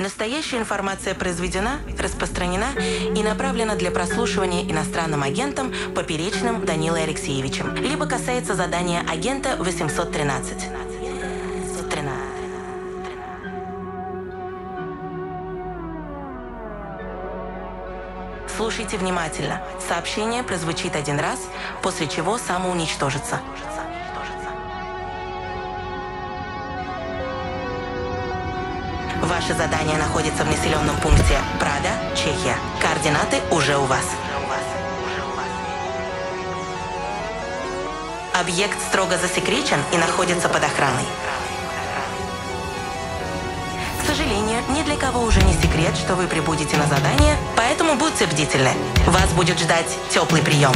Настоящая информация произведена, распространена и направлена для прослушивания иностранным агентом Поперечным Данилой Алексеевичем, либо касается задания агента 813. Слушайте внимательно. Сообщение прозвучит один раз, после чего самоуничтожится. Ваше задание находится в населенном пункте Прага, Чехия. Координаты уже у вас. Объект строго засекречен и находится под охраной. К сожалению, ни для кого уже не секрет, что вы прибудете на задание, поэтому будьте бдительны. Вас будет ждать теплый прием.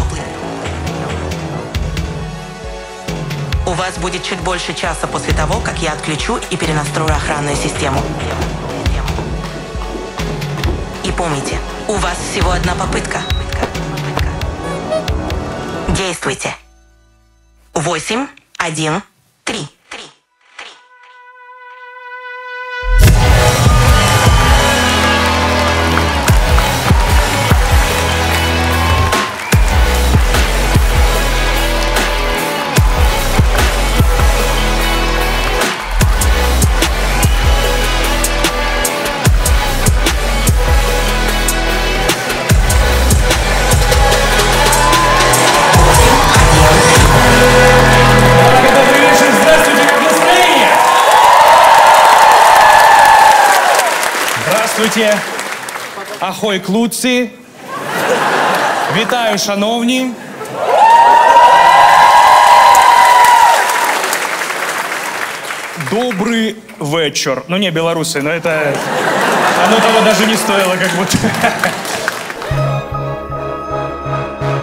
У вас будет чуть больше часа после того, как я отключу и перенастрою охранную систему. И помните, у вас всего одна попытка. Действуйте. 8, 1, 3. Здравствуйте, ахой хлопці, вітаю, шановні. Добрый вечер. Ну не, белорусы, но это... Оно того даже не стоило, как будто.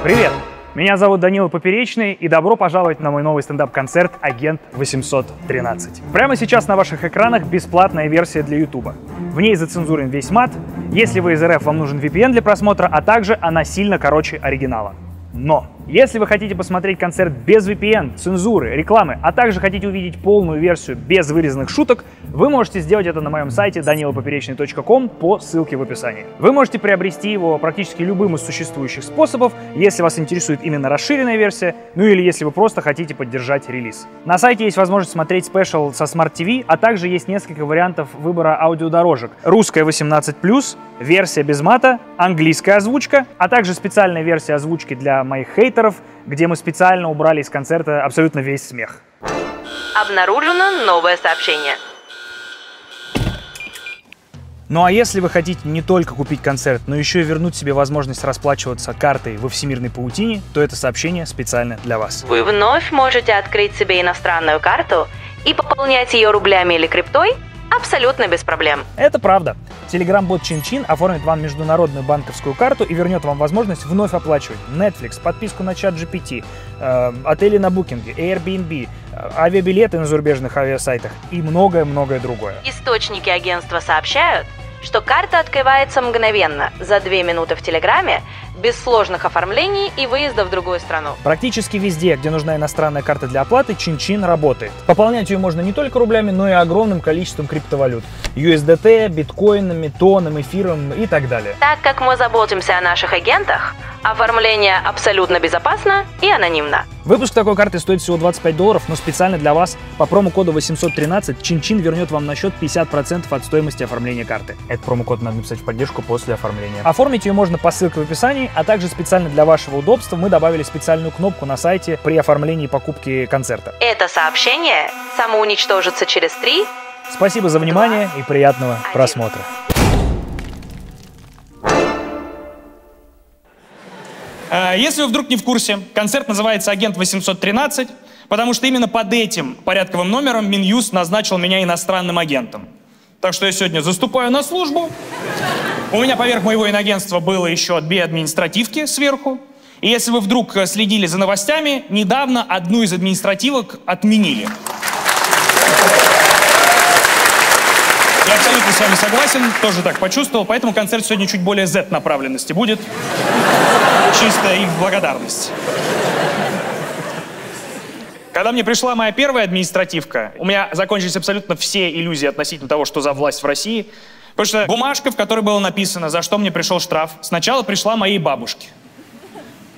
Привет! Меня зовут Данила Поперечный, и добро пожаловать на мой новый стендап-концерт «Агент 813». Прямо сейчас на ваших экранах бесплатная версия для YouTube. В ней зацензурен весь мат. Если вы из РФ, вам нужен VPN для просмотра, а также она сильно короче оригинала. Но если вы хотите посмотреть концерт без VPN, цензуры, рекламы, а также хотите увидеть полную версию без вырезанных шуток, вы можете сделать это на моем сайте danilopoperечный.com по ссылке в описании. Вы можете приобрести его практически любым из существующих способов, если вас интересует именно расширенная версия, ну или если вы просто хотите поддержать релиз. На сайте есть возможность смотреть спешл со Smart TV, а также есть несколько вариантов выбора аудиодорожек. Русская 18+, версия без мата, английская озвучка, а также специальная версия озвучки для моих хейтеров, где мы специально убрали из концерта абсолютно весь смех. Обнаружено новое сообщение. Ну а если вы хотите не только купить концерт, но еще и вернуть себе возможность расплачиваться картой во всемирной паутине, то это сообщение специально для вас. Вы вновь можете открыть себе иностранную карту и пополнять ее рублями или криптой абсолютно без проблем. Это правда. Telegram-бот Чин-Чин оформит вам международную банковскую карту и вернет вам возможность вновь оплачивать Netflix, подписку на ChatGPT, отели на букинге, Airbnb, авиабилеты на зарубежных авиасайтах и многое-многое другое. Источники агентства сообщают, что карта открывается мгновенно, за 2 минуты в Телеграме, без сложных оформлений и выезда в другую страну. Практически везде, где нужна иностранная карта для оплаты, Чин-Чин работает. Пополнять ее можно не только рублями, но и огромным количеством криптовалют. USDT, биткоинами, тоном, эфиром и так далее. Так как мы заботимся о наших агентах, оформление абсолютно безопасно и анонимно. Выпуск такой карты стоит всего $25, но специально для вас по промокоду 813 Чин-Чин вернет вам на счет 50% от стоимости оформления карты. Этот промокод надо написать в поддержку после оформления. Оформить ее можно по ссылке в описании, а также специально для вашего удобства мы добавили специальную кнопку на сайте при оформлении покупки концерта. Это сообщение самоуничтожится через 3. Спасибо за внимание и приятного просмотра. Если вы вдруг не в курсе, концерт называется «Агент 813», потому что именно под этим порядковым номером Минюст назначил меня иностранным агентом. Так что я сегодня заступаю на службу. У меня поверх моего инагентства было еще 2 административки сверху. И если вы вдруг следили за новостями, недавно одну из административок отменили. Я абсолютно с вами согласен, тоже так почувствовал, поэтому концерт сегодня чуть более Z-направленности будет. Чисто их благодарность. Когда мне пришла моя первая административка, у меня закончились абсолютно все иллюзии относительно того, что за власть в России. Потому что бумажка, в которой было написано, за что мне пришел штраф, сначала пришла моей бабушке.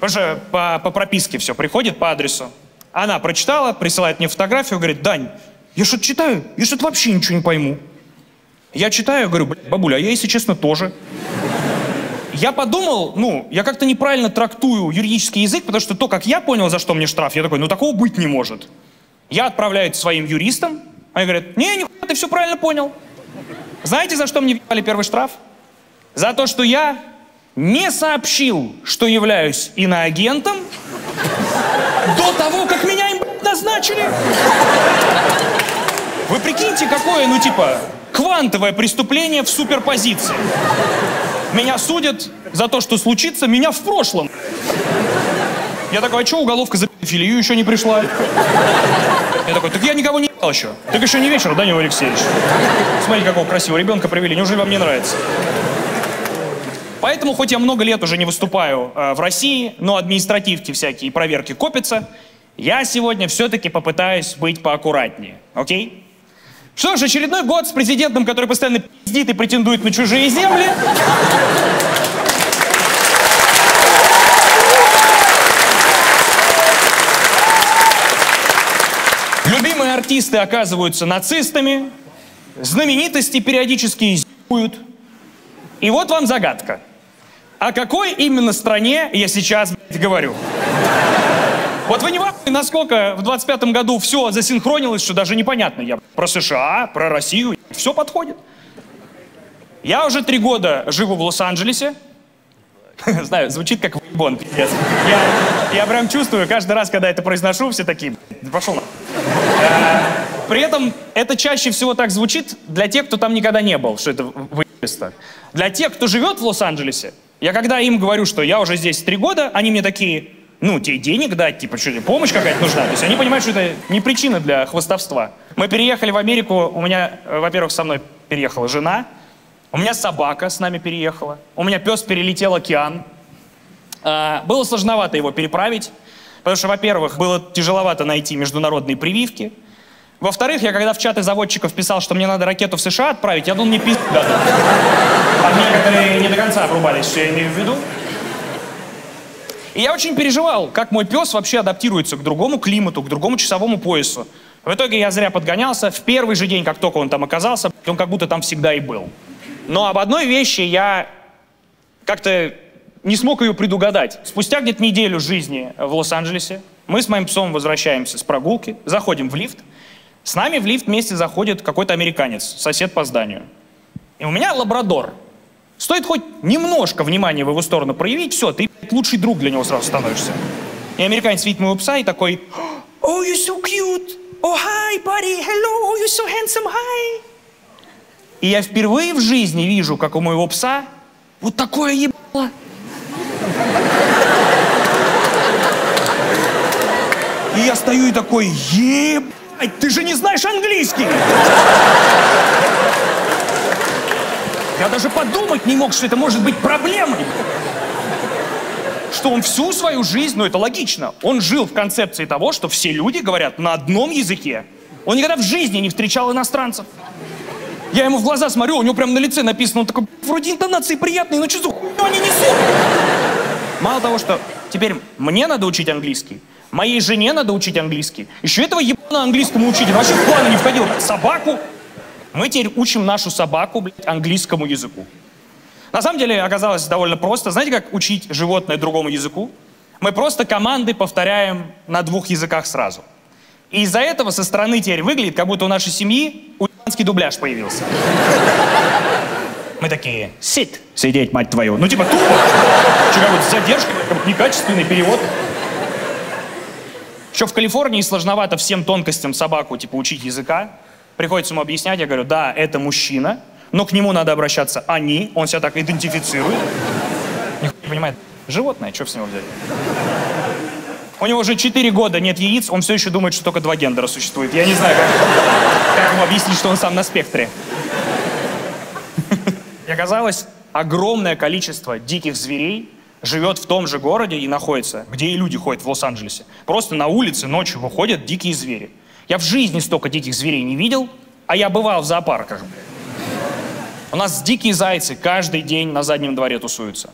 Потому что по прописке все приходит по адресу. Она прочитала, присылает мне фотографию, говорит: Дань, я что-то читаю, я что-то вообще ничего не пойму. Я читаю, говорю: бабуля, а я, если честно, тоже. Я подумал, я как-то неправильно трактую юридический язык, потому что то, как я понял, за что мне штраф, я такой: такого быть не может. Я отправляю это своим юристам, они говорят: нихуя, ты все правильно понял. Знаете, за что мне въебали первый штраф? За то, что я не сообщил, что являюсь иноагентом до того, как меня им назначили. Вы прикиньте, какое, квантовое преступление в суперпозиции. Меня судят за то, что случится меня в прошлом. Я такой: а что уголовка за педофилию еще не пришла? Я такой: так я никого не ебал еще. Так еще не вечер, Данил Алексеевич. Смотрите, какого красивого ребенка привели. Неужели вам не нравится? Поэтому, хоть я много лет уже не выступаю в России, но административки всякие и проверки копятся, я сегодня все-таки попытаюсь быть поаккуратнее. Окей? Что ж, очередной год с президентом, который постоянно пиздит и претендует на чужие земли. Любимые артисты оказываются нацистами, знаменитости периодически издевают. И вот вам загадка. О какой именно стране я сейчас, говорю? Вот вы не важны, насколько в 25-м году все засинхронилось, что даже непонятно. Я про США, про Россию, все подходит. Я уже 3 года живу в Лос-Анджелесе. Знаю, звучит как выебон, пиздец. Я прям чувствую, каждый раз, когда это произношу, все такие: пошел на. При этом это чаще всего так звучит для тех, кто там никогда не был, что это выебисто. Для тех, кто живет в Лос-Анджелесе, я когда им говорю, что я уже здесь 3 года, они мне такие: тебе денег дать, что тебе помощь какая-то нужна. То есть они понимают, что это не причина для хвастовства. Мы переехали в Америку, у меня, во-первых, со мной переехала жена, у меня собака с нами переехала, у меня пес перелетел океан. Было сложновато его переправить, потому что, во-первых, было тяжеловато найти международные прививки. Во-вторых, я когда в чаты заводчиков писал, что мне надо ракету в США отправить, я думал, мне пиздец дадут. Там некоторые не до конца обрубались, что я имею в виду. И я очень переживал, как мой пес вообще адаптируется к другому климату, к другому часовому поясу. В итоге я зря подгонялся. В первый же день, как только он там оказался, он как будто там всегда и был. Но об одной вещи я как-то не смог ее предугадать. Спустя где-то неделю жизни в Лос-Анджелесе мы с моим псом возвращаемся с прогулки, заходим в лифт. С нами в лифт вместе заходит какой-то американец, сосед по зданию. И у меня лабрадор. Стоит хоть немножко внимания в его сторону проявить, все, ты лучший друг для него сразу становишься. И американец видит моего пса и такой: «Oh, you're so cute! Oh, hi, buddy! Hello! You're so handsome! Hi!» И я впервые в жизни вижу, как у моего пса вот такое ебало. И я стою и такой: ебать, ты же не знаешь английский! Я даже подумать не мог, что это может быть проблемой. Что он всю свою жизнь, это логично, он жил в концепции того, что все люди говорят на одном языке. Он никогда в жизни не встречал иностранцев. Я ему в глаза смотрю, у него прям на лице написано, он такой: вроде интонации приятные, но что за хуйню они несут? Мало того, что теперь мне надо учить английский, моей жене надо учить английский, еще этого ебаного английскому учить, вообще в планы не входил. Собаку. Мы теперь учим нашу собаку, английскому языку. На самом деле оказалось довольно просто. Знаете, как учить животное другому языку? Мы просто команды повторяем на 2 языках сразу. И из-за этого со стороны теперь выглядит, как будто у нашей семьи уебанский дубляж появился. Мы такие: sit, сидеть, мать твою. Тупо. Что, как будто с задержкой, как будто некачественный перевод. Еще в Калифорнии сложновато всем тонкостям собаку, учить языка. Приходится ему объяснять, я говорю: да, это мужчина, но к нему надо обращаться они, он себя так идентифицирует. Никто не понимает, животное, что с него взять? У него уже 4 года нет яиц, он все еще думает, что только 2 гендера существует. Я не знаю, как ему объяснить, что он сам на спектре. И оказалось, огромное количество диких зверей живет в том же городе и находится, где и люди ходят в Лос-Анджелесе. Просто на улице ночью выходят дикие звери. Я в жизни столько диких зверей не видел, а я бывал в зоопарках. У нас дикие зайцы каждый день на заднем дворе тусуются.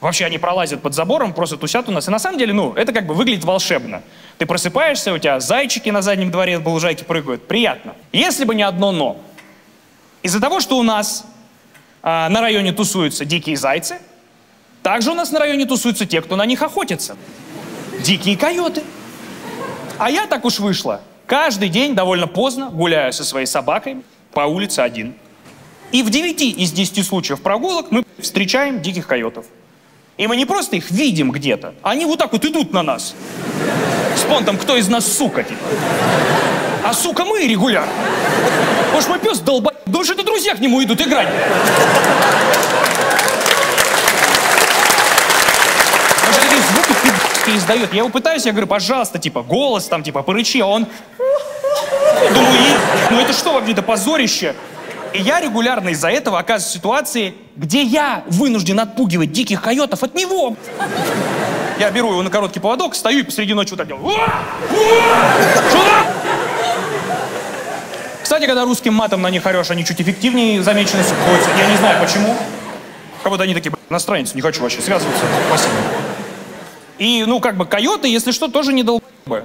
Вообще они пролазят под забором, просто тусят у нас. И на самом деле, ну, это как бы выглядит волшебно. Ты просыпаешься, у тебя зайчики на заднем дворе по лужайке прыгают. Приятно. Если бы не одно «но». Из-за того, что у нас на районе тусуются дикие зайцы, также у нас на районе тусуются те, кто на них охотится. Дикие койоты. А я, так уж вышло, каждый день довольно поздно гуляю со своей собакой по улице один. И в 9 из 10 случаев прогулок мы встречаем диких койотов. И мы не просто их видим где-то, они вот так вот идут на нас. С понтом, кто из нас сука, типа. А сука мы регулярно. Потому что мой пес долбай. Думаешь, это друзья к нему идут играть. Он же такие звуки пи***ские издает. Я его пытаюсь, я говорю, пожалуйста, типа, голос там, типа, порычи, а он... Думаю, ну это что вообще, это позорище. И я регулярно из-за этого оказываюсь в ситуации, где я вынужден отпугивать диких койотов от него. Я беру его на короткий поводок, стою и посреди ночи вот так делаю. Кстати, когда русским матом на них орешь, они чуть эффективнее замеченности ходятся. Я не знаю почему. Как будто они такие, иностранец, не хочу вообще связываться. Спасибо. И, ну, как бы койоты, если что, тоже не долбы.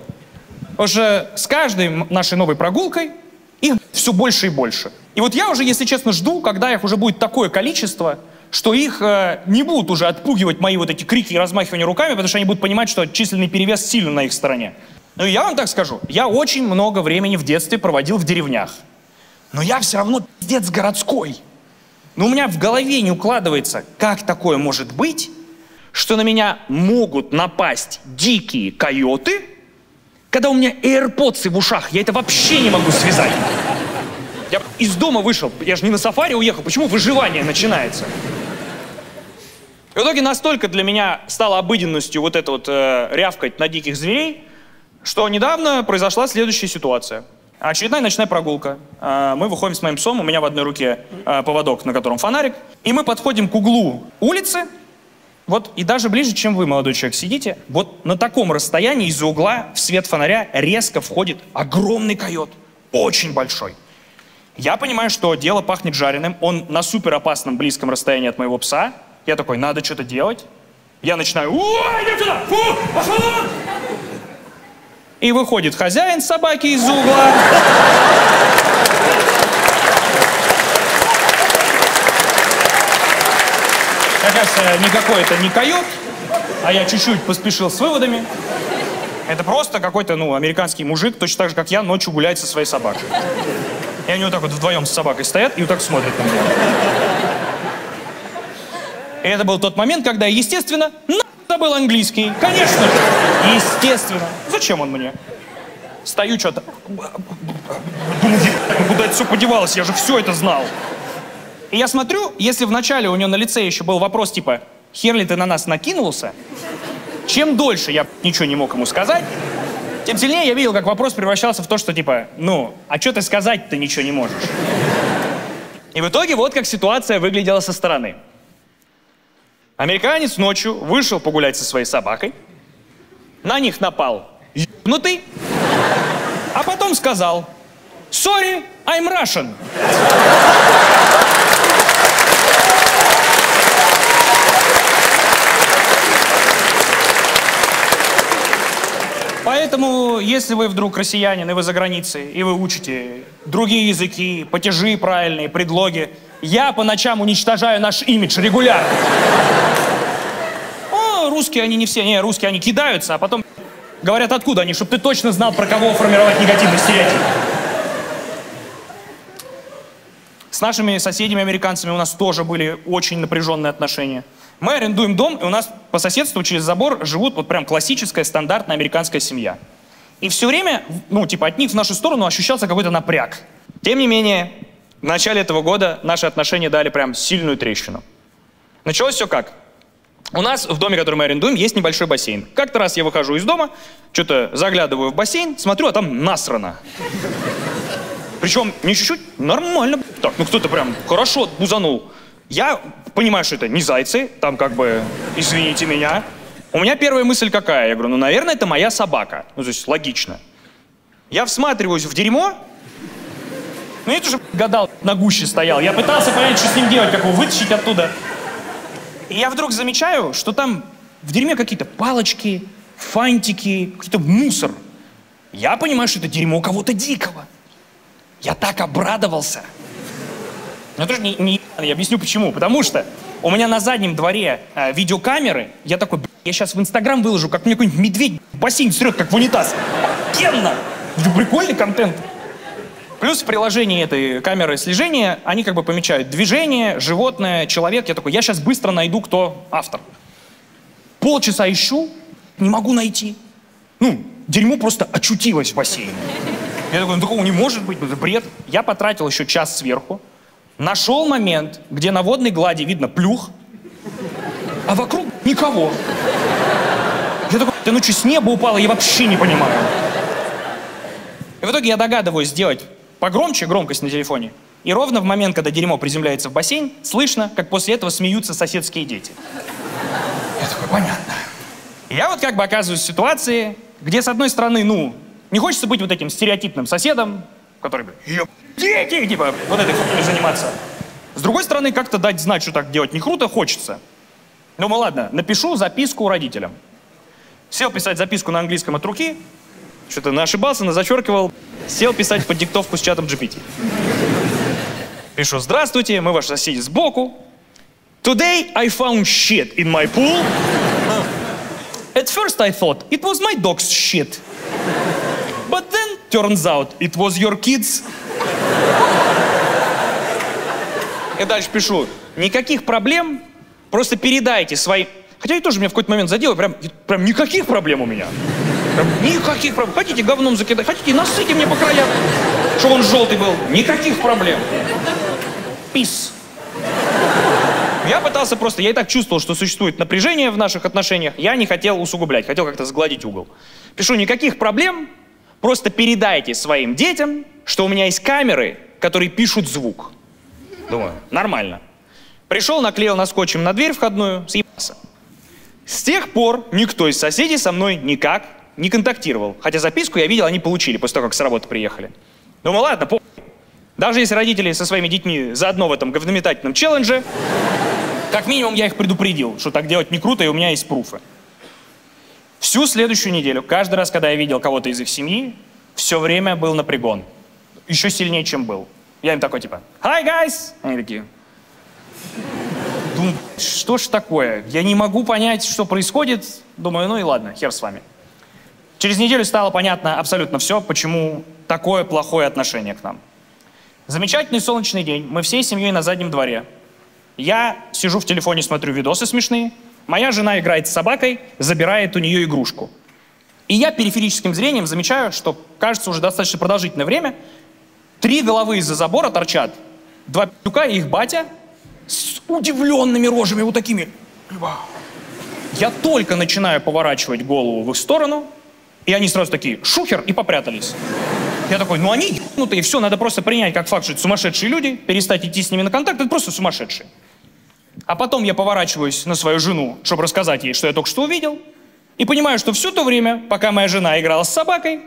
Потому что с каждой нашей новой прогулкой их все больше и больше. И вот я уже, если честно, жду, когда их уже будет такое количество, что их не будут уже отпугивать мои вот эти крики и размахивания руками, потому что они будут понимать, что численный перевес сильно на их стороне. Ну и я вам так скажу, я очень много времени в детстве проводил в деревнях. Но я все равно пиздец городской. Но у меня в голове не укладывается, как такое может быть, что на меня могут напасть дикие койоты, когда у меня AirPods в ушах. Я это вообще не могу связать. Я из дома вышел, я же не на сафари уехал, почему выживание начинается? И в итоге настолько для меня стало обыденностью вот это вот рявкать на диких зверей, что недавно произошла следующая ситуация. Очередная ночная прогулка. Мы выходим с моим псом, у меня в одной руке поводок, на котором фонарик, и мы подходим к углу улицы, вот, и даже ближе, чем вы, молодой человек, сидите, вот на таком расстоянии из-за угла в свет фонаря резко входит огромный койот, очень большой. Я понимаю, что дело пахнет жареным, он на суперопасном близком расстоянии от моего пса. Я такой, надо что-то делать. Я начинаю, иди сюда, фу, пошел! И выходит хозяин собаки из-за угла. Оказывается, никакой это не койот, а я чуть-чуть поспешил с выводами. Это просто какой-то, ну, американский мужик, точно так же, как я, ночью гуляет со своей собакой. И они вот так вот вдвоем с собакой стоят и вот так смотрят на меня. И это был тот момент, когда я, естественно, забыл английский. Конечно же. Естественно. Зачем он мне? Стою что-то. Думаю, куда это все подевалось? Я же все это знал. И я смотрю, если вначале у него на лице еще был вопрос типа «Хер ли ты на нас накинулся?», чем дольше я ничего не мог ему сказать, тем сильнее я видел, как вопрос превращался в то, что типа «Ну, а что ты сказать-то ничего не можешь?». И в итоге вот как ситуация выглядела со стороны. Американец ночью вышел погулять со своей собакой, на них напал ебнутый, а потом сказал «Sorry, I'm Russian». Поэтому, если вы вдруг россиянин, и вы за границей, и вы учите другие языки, падежи правильные, предлоги, я по ночам уничтожаю наш имидж регулярно. О, русские они не все, не, русские они кидаются, а потом говорят, откуда они, чтобы ты точно знал, про кого формировать негативный стереотип. С нашими соседями-американцами у нас тоже были очень напряженные отношения. Мы арендуем дом, и у нас по соседству через забор живут вот прям классическая, стандартная американская семья. И все время, ну, типа, от них в нашу сторону ощущался какой-то напряг. Тем не менее, в начале этого года наши отношения дали прям сильную трещину. Началось все как? У нас в доме, который мы арендуем, есть небольшой бассейн. Как-то раз я выхожу из дома, что-то заглядываю в бассейн, смотрю, а там насрано. Причем не чуть-чуть, нормально. Так, ну кто-то прям хорошо бузанул. Я понимаю, что это не зайцы, там как бы, извините меня. У меня первая мысль какая? Я говорю, ну, наверное, это моя собака. Ну, то есть логично. Я всматриваюсь в дерьмо, Ну я тоже гадал, на гуще стоял. Я пытался понять, что с ним делать, как его вытащить оттуда. И я вдруг замечаю, что там в дерьме какие-то палочки, фантики, какой-то мусор. Я понимаю, что это дерьмо кого-то дикого. Я так обрадовался. Но тоже не я объясню почему. Потому что у меня на заднем дворе видеокамеры. Я такой, я сейчас в Инстаграм выложу, как мне какой-нибудь медведь в бассейн срет, как в унитаз. Офигенно! Это прикольный контент. Плюс в приложении этой камеры слежения они как бы помечают движение, животное, человек. Я такой, я сейчас быстро найду, кто автор. Полчаса ищу, не могу найти. Ну, дерьмо просто очутилось в бассейне. Я такой, ну такого не может быть, это бред. Я потратил еще час сверху, нашел момент, где на водной глади видно плюх, а вокруг никого. Я такой, да ну что, с неба упало, я вообще не понимаю. И в итоге я догадываюсь сделать погромче громкость на телефоне, и ровно в момент, когда дерьмо приземляется в бассейн, слышно, как после этого смеются соседские дети. Я такой, понятно. И я вот как бы оказываюсь в ситуации, где, с одной стороны, ну, не хочется быть вот этим стереотипным соседом, который, дети, типа, вот этой хуйней заниматься. С другой стороны, как-то дать знать, что так делать не круто, хочется. Думаю, ладно, напишу записку родителям. Сел писать записку на английском от руки, что-то ошибался, зачеркивал, сел писать под диктовку с чатом GPT. Пишу, здравствуйте, мы ваши соседи сбоку. Today I found shit in my pool. At first I thought it was my dog's shit. But then turns out it was your kids. И дальше пишу, никаких проблем, просто передайте свои... Хотя я тоже меня в какой-то момент задело, прям никаких проблем у меня. Прям никаких проблем. Хотите говном закидать, хотите насыйте мне по краям, чтобы он желтый был. Никаких проблем. Peace. Я пытался просто, я и так чувствовал, что существует напряжение в наших отношениях, я не хотел усугублять, хотел как-то сгладить угол. Пишу, никаких проблем, просто передайте своим детям, что у меня есть камеры, которые пишут звук. Думаю, нормально. Пришел, наклеил на скотчем на дверь входную, съебался. С тех пор никто из соседей со мной никак не контактировал. Хотя записку я видел, они получили после того, как с работы приехали. Думаю, ладно, даже если родители со своими детьми заодно в этом говнометательном челлендже, как минимум я их предупредил, что так делать не круто, и у меня есть пруфы. Всю следующую неделю, каждый раз, когда я видел кого-то из их семьи, все время был напрягон. Еще сильнее, чем был. Я им такой типа, hi guys! Они такие, думаю, что ж такое? Я не могу понять, что происходит. Думаю, ну и ладно, хер с вами. Через неделю стало понятно абсолютно все, почему такое плохое отношение к нам. Замечательный солнечный день, мы всей семьей на заднем дворе. Я сижу в телефоне, смотрю видосы смешные. Моя жена играет с собакой, забирает у нее игрушку. И я периферическим зрением замечаю, что, кажется, уже достаточно продолжительное время 3 головы из-за забора торчат. 2 пи***ка и их батя с удивленными рожами вот такими. Я только начинаю поворачивать голову в их сторону, и они сразу такие шухер и попрятались. Я такой, ну они ебнутые, все, надо просто принять как факт, что это сумасшедшие люди, перестать идти с ними на контакт, это просто сумасшедшие. А потом я поворачиваюсь на свою жену, чтобы рассказать ей, что я только что увидел, и понимаю, что все то время, пока моя жена играла с собакой,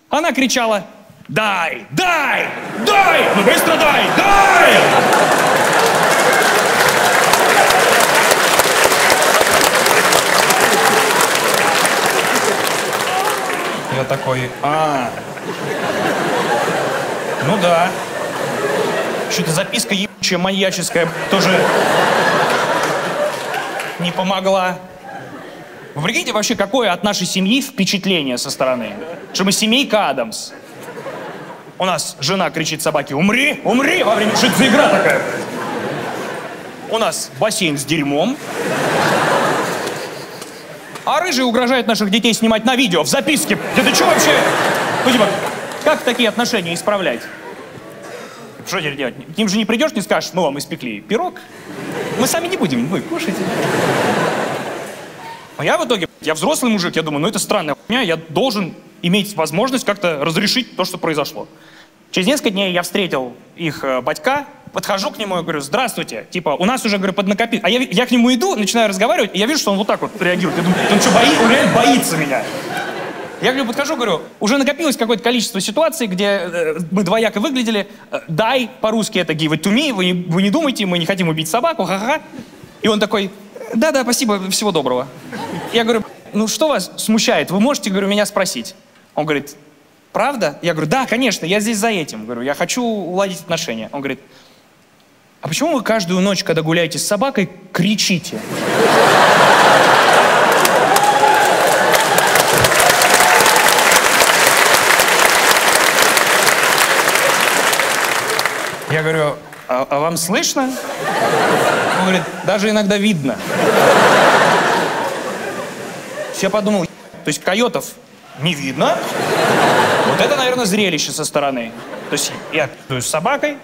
она кричала «Дай! Дай! Дай! Ну быстро дай! Дай!» Я такой, ну да. Что-то записка ебучая, маньяческая, тоже не помогла. Вы прикиньте вообще, какое от нашей семьи впечатление со стороны? Что мы семейка Адамс. У нас жена кричит собаке «Умри! Умри!» во время... Что это за игра такая? У нас бассейн с дерьмом. А рыжий угрожает наших детей снимать на видео, в записке. Это что вообще? Ну, типа, как такие отношения исправлять? Что теперь делать? К ним же не придешь, не скажешь, мы вам испекли пирог. Мы сами не будем, вы кушайте. А я в итоге, я взрослый мужик, я думаю, ну это странная хуйня, я должен иметь возможность как-то разрешить то, что произошло. Через несколько дней я встретил их батька, подхожу к нему и говорю, здравствуйте, типа, у нас уже, говорю, поднакопил. А я к нему иду, начинаю разговаривать, и я вижу, что он вот так вот реагирует. Я думаю, он что, он реально боится меня. Я говорю, подхожу, говорю, уже накопилось какое-то количество ситуаций, где мы двояко выглядели. Дай, по-русски это give it to me, вы не думайте, мы не хотим убить собаку, ха-ха. И он такой, да-да, спасибо, всего доброго. Я говорю, ну что вас смущает? Вы можете, говорю, меня спросить? Он говорит, правда? Я говорю, да, конечно, я здесь за этим. Говорю, я хочу уладить отношения. Он говорит, а почему вы каждую ночь, когда гуляете с собакой, кричите? Я говорю, а вам слышно? Он говорит, даже иногда видно. Я подумал, то есть койотов не видно. Вот это, наверное, зрелище со стороны. То есть я с собакой,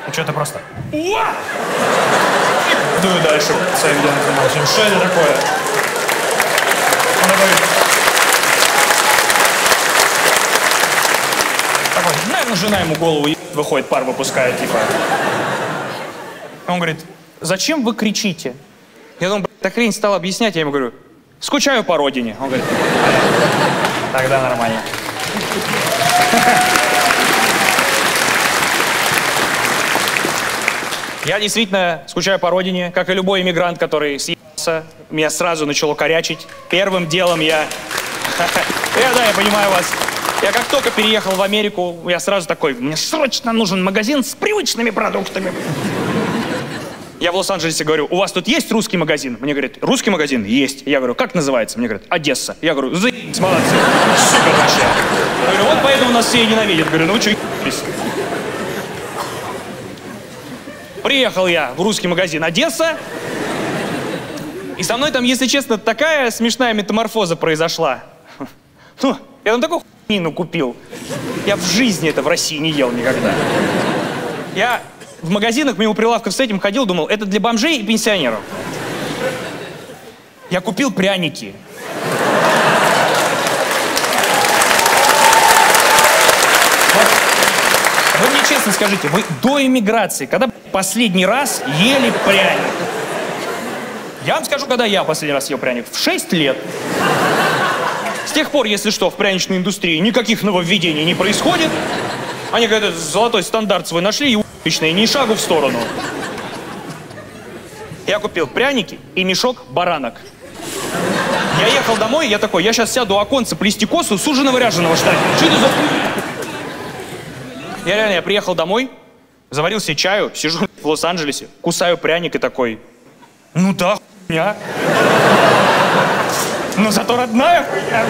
и что-то просто... Уа! И дую дальше своим делом занимаюсь. Что это такое? Он такой, наверное, жена ему голову выходит, пар выпускает, типа. Он говорит, зачем вы кричите? Я думаю, так хрень стал объяснять, я ему говорю, скучаю по родине. Он говорит, тогда нормально. Я действительно скучаю по родине, как и любой иммигрант, который съебался. Меня сразу начало корячить. Первым делом я понимаю вас. Я как только переехал в Америку, я сразу такой, мне срочно нужен магазин с привычными продуктами. Я в Лос-Анджелесе говорю, у вас тут есть русский магазин? Мне говорят, русский магазин? Есть. Я говорю, как называется? Мне говорят, Одесса. Я говорю, заебись, молодцы. Супер вообще. Я говорю, вот поэтому нас все и ненавидят. Говорю, ну вы что, ебись? Приехал я в русский магазин Одесса. И со мной там, если честно, такая смешная метаморфоза произошла. Ну, я там такую хуйнину купил. Я в жизни это в России не ел никогда. Я в магазинах мимо прилавков с этим ходил, думал, это для бомжей и пенсионеров. Я купил пряники. Вот, вы мне честно скажите, вы до эмиграции, когда последний раз ели пряник? Я вам скажу, когда я последний раз ел пряник. В 6 лет. С тех пор, если что, в пряничной индустрии никаких нововведений не происходит. Они какой-то золотой стандарт свой нашли и уличные, ни шагу в сторону. Я купил пряники и мешок баранок. Я ехал домой, я такой, я сейчас сяду у оконца плести косу, суженого ряженого ждать. Что это за хуйня? Я приехал домой, заварил себе чаю, сижу в Лос-Анджелесе, кусаю пряник и такой, ну да, хуйня. Но зато родная хуйня.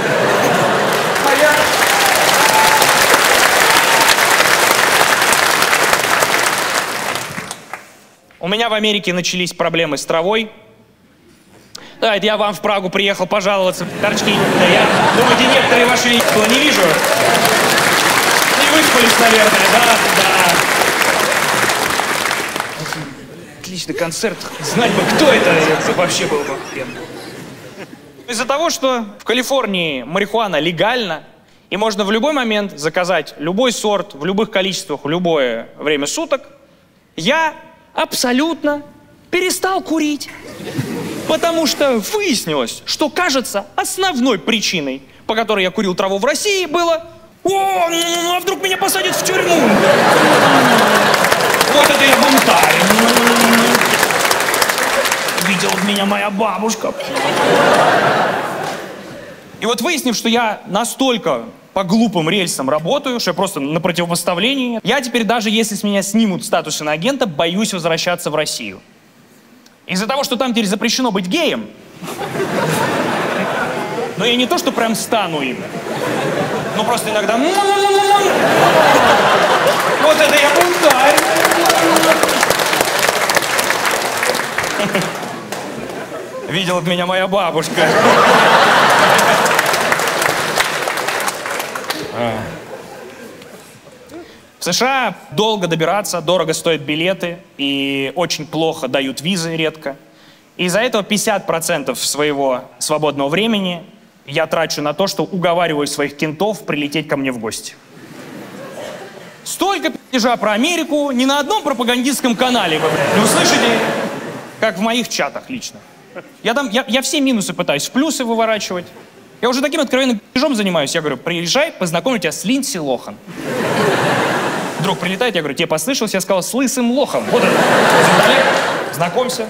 Моя. У меня в Америке начались проблемы с травой. Да, это я вам в Прагу приехал пожаловаться. Торчки, я, думаете, некоторые ваши не вижу. Не выспались, наверное, да. Отличный концерт. Знать бы, кто это вообще был бы. Из-за того, что в Калифорнии марихуана легальна, и можно в любой момент заказать любой сорт, в любых количествах, в любое время суток, я абсолютно перестал курить. Потому что выяснилось, что, кажется, основной причиной, по которой я курил траву в России, было: о, а вдруг меня посадят в тюрьму? Вот это я бунтарь. Видела меня моя бабушка. И вот выяснив, что я настолько по глупым рельсам работаю, что я просто на противопоставлении, я теперь даже если с меня снимут статус иноагента, боюсь возвращаться в Россию. Из-за того, что там теперь запрещено быть геем, но я не то, что прям стану им, но просто иногда... Вот это я бунтарь. Видела меня моя бабушка. В США долго добираться, дорого стоят билеты и очень плохо дают визы редко. Из-за этого 50% своего свободного времени я трачу на то, что уговариваю своих кентов прилететь ко мне в гости. Столько пиздежа про Америку ни на одном пропагандистском канале вы, блядь, не услышите, как в моих чатах лично. Я все минусы пытаюсь в плюсы выворачивать. Я уже таким откровенным пи***жом занимаюсь. Я говорю, приезжай, познакомлю тебя с Линдси Лохан. Друг прилетает, я говорю, тебе послышалось? Я сказал, с лысым лохом. Вот это. Знакомься.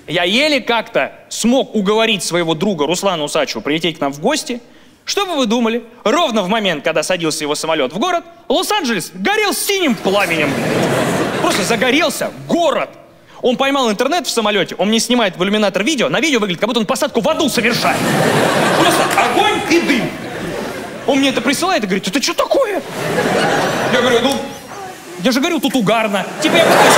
Я еле как-то смог уговорить своего друга Руслана Усачева прилететь к нам в гости. Что бы вы думали? Ровно в момент, когда садился его самолет в город, Лос-Анджелес горел синим пламенем. Просто загорелся город. Он поймал интернет в самолете, он мне снимает в иллюминатор видео, на видео выглядит, как будто он посадку в аду совершает. Просто огонь и дым. Он мне это присылает и говорит, это что такое? Я говорю, ну, я же говорил, тут угарно. Типа я пытаюсь...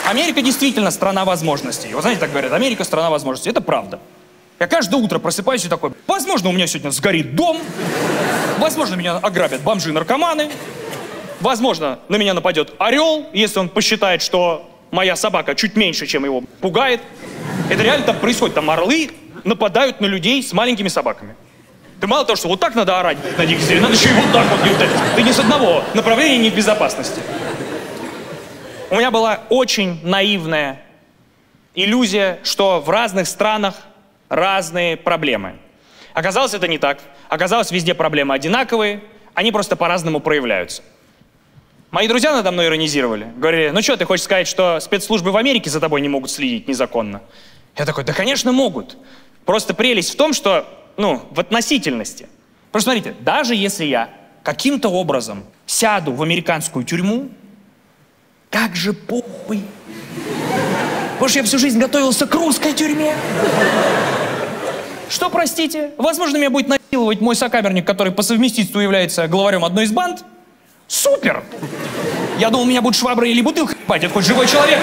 Америка действительно страна возможностей. Вы знаете, так говорят, Америка страна возможностей. Это правда. Я каждое утро просыпаюсь и такой, возможно, у меня сегодня сгорит дом, возможно, меня ограбят бомжи и наркоманы, возможно, на меня нападет орел, если он посчитает, что моя собака чуть меньше, чем его пугает. Это реально там происходит. Там орлы нападают на людей с маленькими собаками. Ты мало того, что вот так надо орать на диких зверей, надо еще и вот так вот. Ты не с одного направления не в безопасности. У меня была очень наивная иллюзия, что в разных странах разные проблемы. Оказалось, это не так. Оказалось, везде проблемы одинаковые, они просто по-разному проявляются. Мои друзья надо мной иронизировали. Говорили, ну что, ты хочешь сказать, что спецслужбы в Америке за тобой не могут следить незаконно? Я такой, да, конечно, могут. Просто прелесть в том, что, в относительности. Просто смотрите, даже если я каким-то образом сяду в американскую тюрьму, как же похуй. Потому что я всю жизнь готовился к русской тюрьме. Что, простите? Возможно, меня будет насиловать мой сокамерник, который по совместительству является главарем одной из банд. Супер! Я думал, меня будут шваброй или бутылкой ебать. Это хоть живой человек.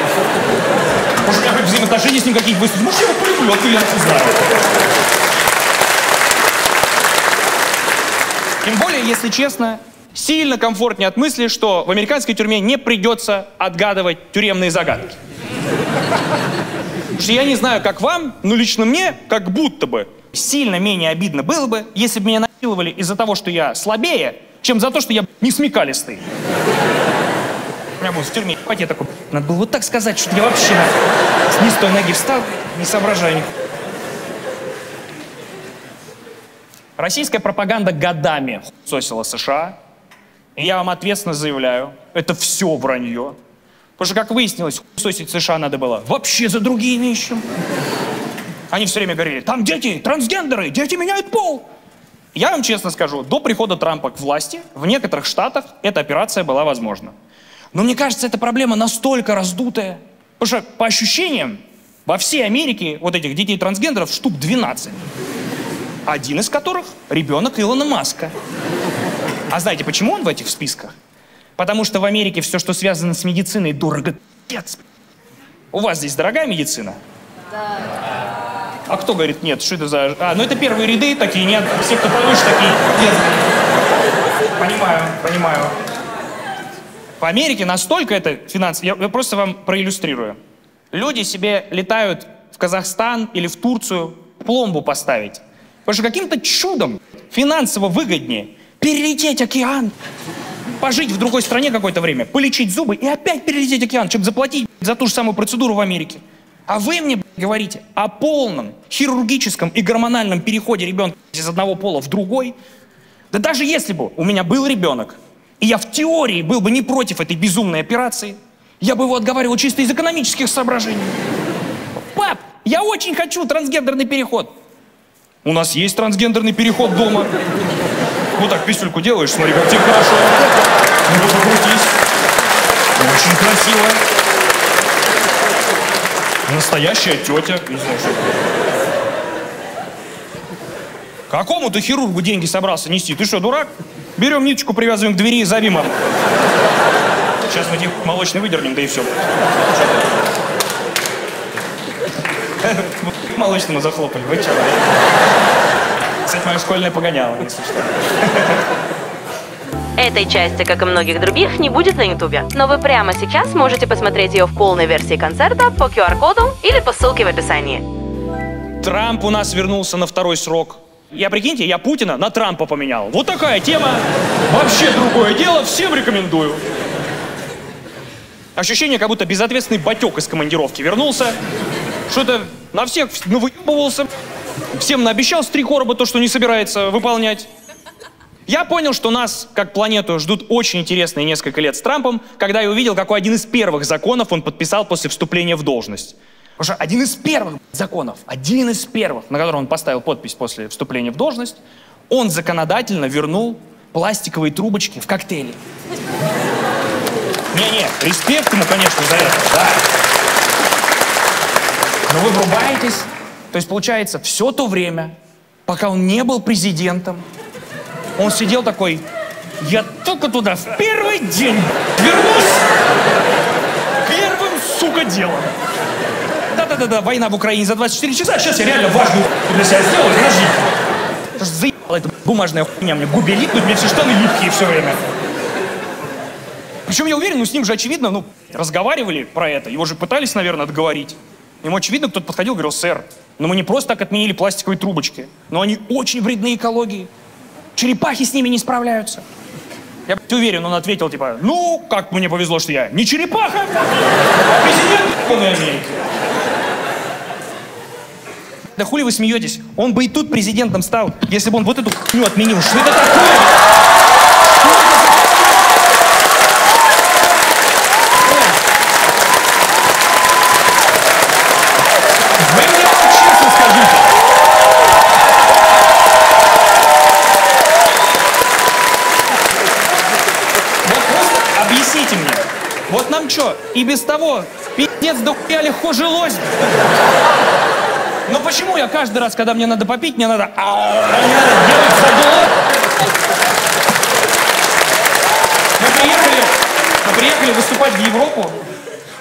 Может, у меня хоть взаимоотношения с ним какие-то выяснить. Может, я его полюблю, а ты, я не знаю. Тем более, если честно, сильно комфортнее от мысли, что в американской тюрьме не придется отгадывать тюремные загадки. Потому что я не знаю, как вам, но лично мне, как будто бы, сильно менее обидно было бы, если бы меня насиловали из-за того, что я слабее, чем за то, что я не смекалистый. У меня был в тюрьме, я такой, надо было вот так сказать, что я вообще не с той ноги встал, не соображаю никак. Российская пропаганда годами хуесосила США. И я вам ответственно заявляю, это все вранье. Потому что, как выяснилось, хуесосить США надо было вообще за другие вещи. Они все время говорили, там дети, трансгендеры, дети меняют пол. Я вам честно скажу, до прихода Трампа к власти в некоторых штатах эта операция была возможна. Но мне кажется, эта проблема настолько раздутая. Потому что, по ощущениям, во всей Америке вот этих детей-трансгендеров штук 12. Один из которых ребенок Илона Маска. А знаете, почему он в этих списках? Потому что в Америке все, что связано с медициной, дорого. У вас здесь дорогая медицина? Да. А кто говорит нет? Что это за... ну это первые ряды такие, нет. Все, кто повыше, такие, нет. Понимаю. В Америке настолько это финансово... Я просто вам проиллюстрирую. Люди себе летают в Казахстан или в Турцию пломбу поставить. Потому что каким-то чудом финансово выгоднее перелететь океан, пожить в другой стране какое-то время, полечить зубы и опять перелететь океан, чтобы заплатить за ту же самую процедуру в Америке. А вы мне говорите о полном хирургическом и гормональном переходе ребенка из одного пола в другой. Да даже если бы у меня был ребенок, и я в теории был бы не против этой безумной операции, я бы его отговаривал чисто из экономических соображений. Пап, я очень хочу трансгендерный переход. У нас есть трансгендерный переход дома. Вот так писюльку делаешь, смотри, как тебе хорошо. Ну, покрутись. Очень красиво. Настоящая тетя. Не знаю, что. Какому ты хирургу деньги собрался нести? Ты что, дурак? Берем ниточку, привязываем к двери и зови маму. Сейчас мы тебе молочный выдернем, да и все. Молочному захлопали. Вы что? Кстати, моя школьная погоняла, если что. Этой части, как и многих других, не будет на Ютубе. Но вы прямо сейчас можете посмотреть ее в полной версии концерта по QR-коду или по ссылке в описании. Трамп у нас вернулся на второй срок. Прикиньте, я Путина на Трампа поменял. Вот такая тема. Вообще другое дело, всем рекомендую. Ощущение, как будто безответственный батек из командировки вернулся. Что-то на всех выебывался. Всем наобещал с 3 короба то, что не собирается выполнять. Я понял, что нас, как планету, ждут очень интересные несколько лет с Трампом, когда я увидел, какой один из первых законов он подписал после вступления в должность. Потому что один из первых законов, один из первых, на который он поставил подпись после вступления в должность, он законодательно вернул пластиковые трубочки в коктейли. Не-не, респект ему, конечно, за это, да. Но вы врубаетесь, то есть получается, все то время, пока он не был президентом, он сидел такой: я только туда в первый день вернусь первым, сука, делом. Да-да-да, война в Украине за 24 часа, сейчас я реально важную для себя сделаю, подожди. Заебала эта бумажная хуйня, мне губе липнут, мне все штаны липкие все время. Причем я уверен, ну с ним же очевидно, разговаривали про это, его же пытались, наверное, отговорить. Ему очевидно, кто-то подходил и говорил: сэр, но мы не просто так отменили пластиковые трубочки, но они очень вредны экологии. Черепахи с ними не справляются. Я уверен, он ответил типа: ну, как мне повезло, что я не черепаха, а президент Америки. Да хули вы смеетесь? Он бы и тут президентом стал, если бы он вот эту хуйню отменил. Что это такое? Вы мне честно скажите. Вот просто объясните мне. Вот нам что, и без того пиздец до хуя легко жилось? Но почему я каждый раз, когда мне надо попить, мне надо делать заглот? Мы приехали выступать в Европу.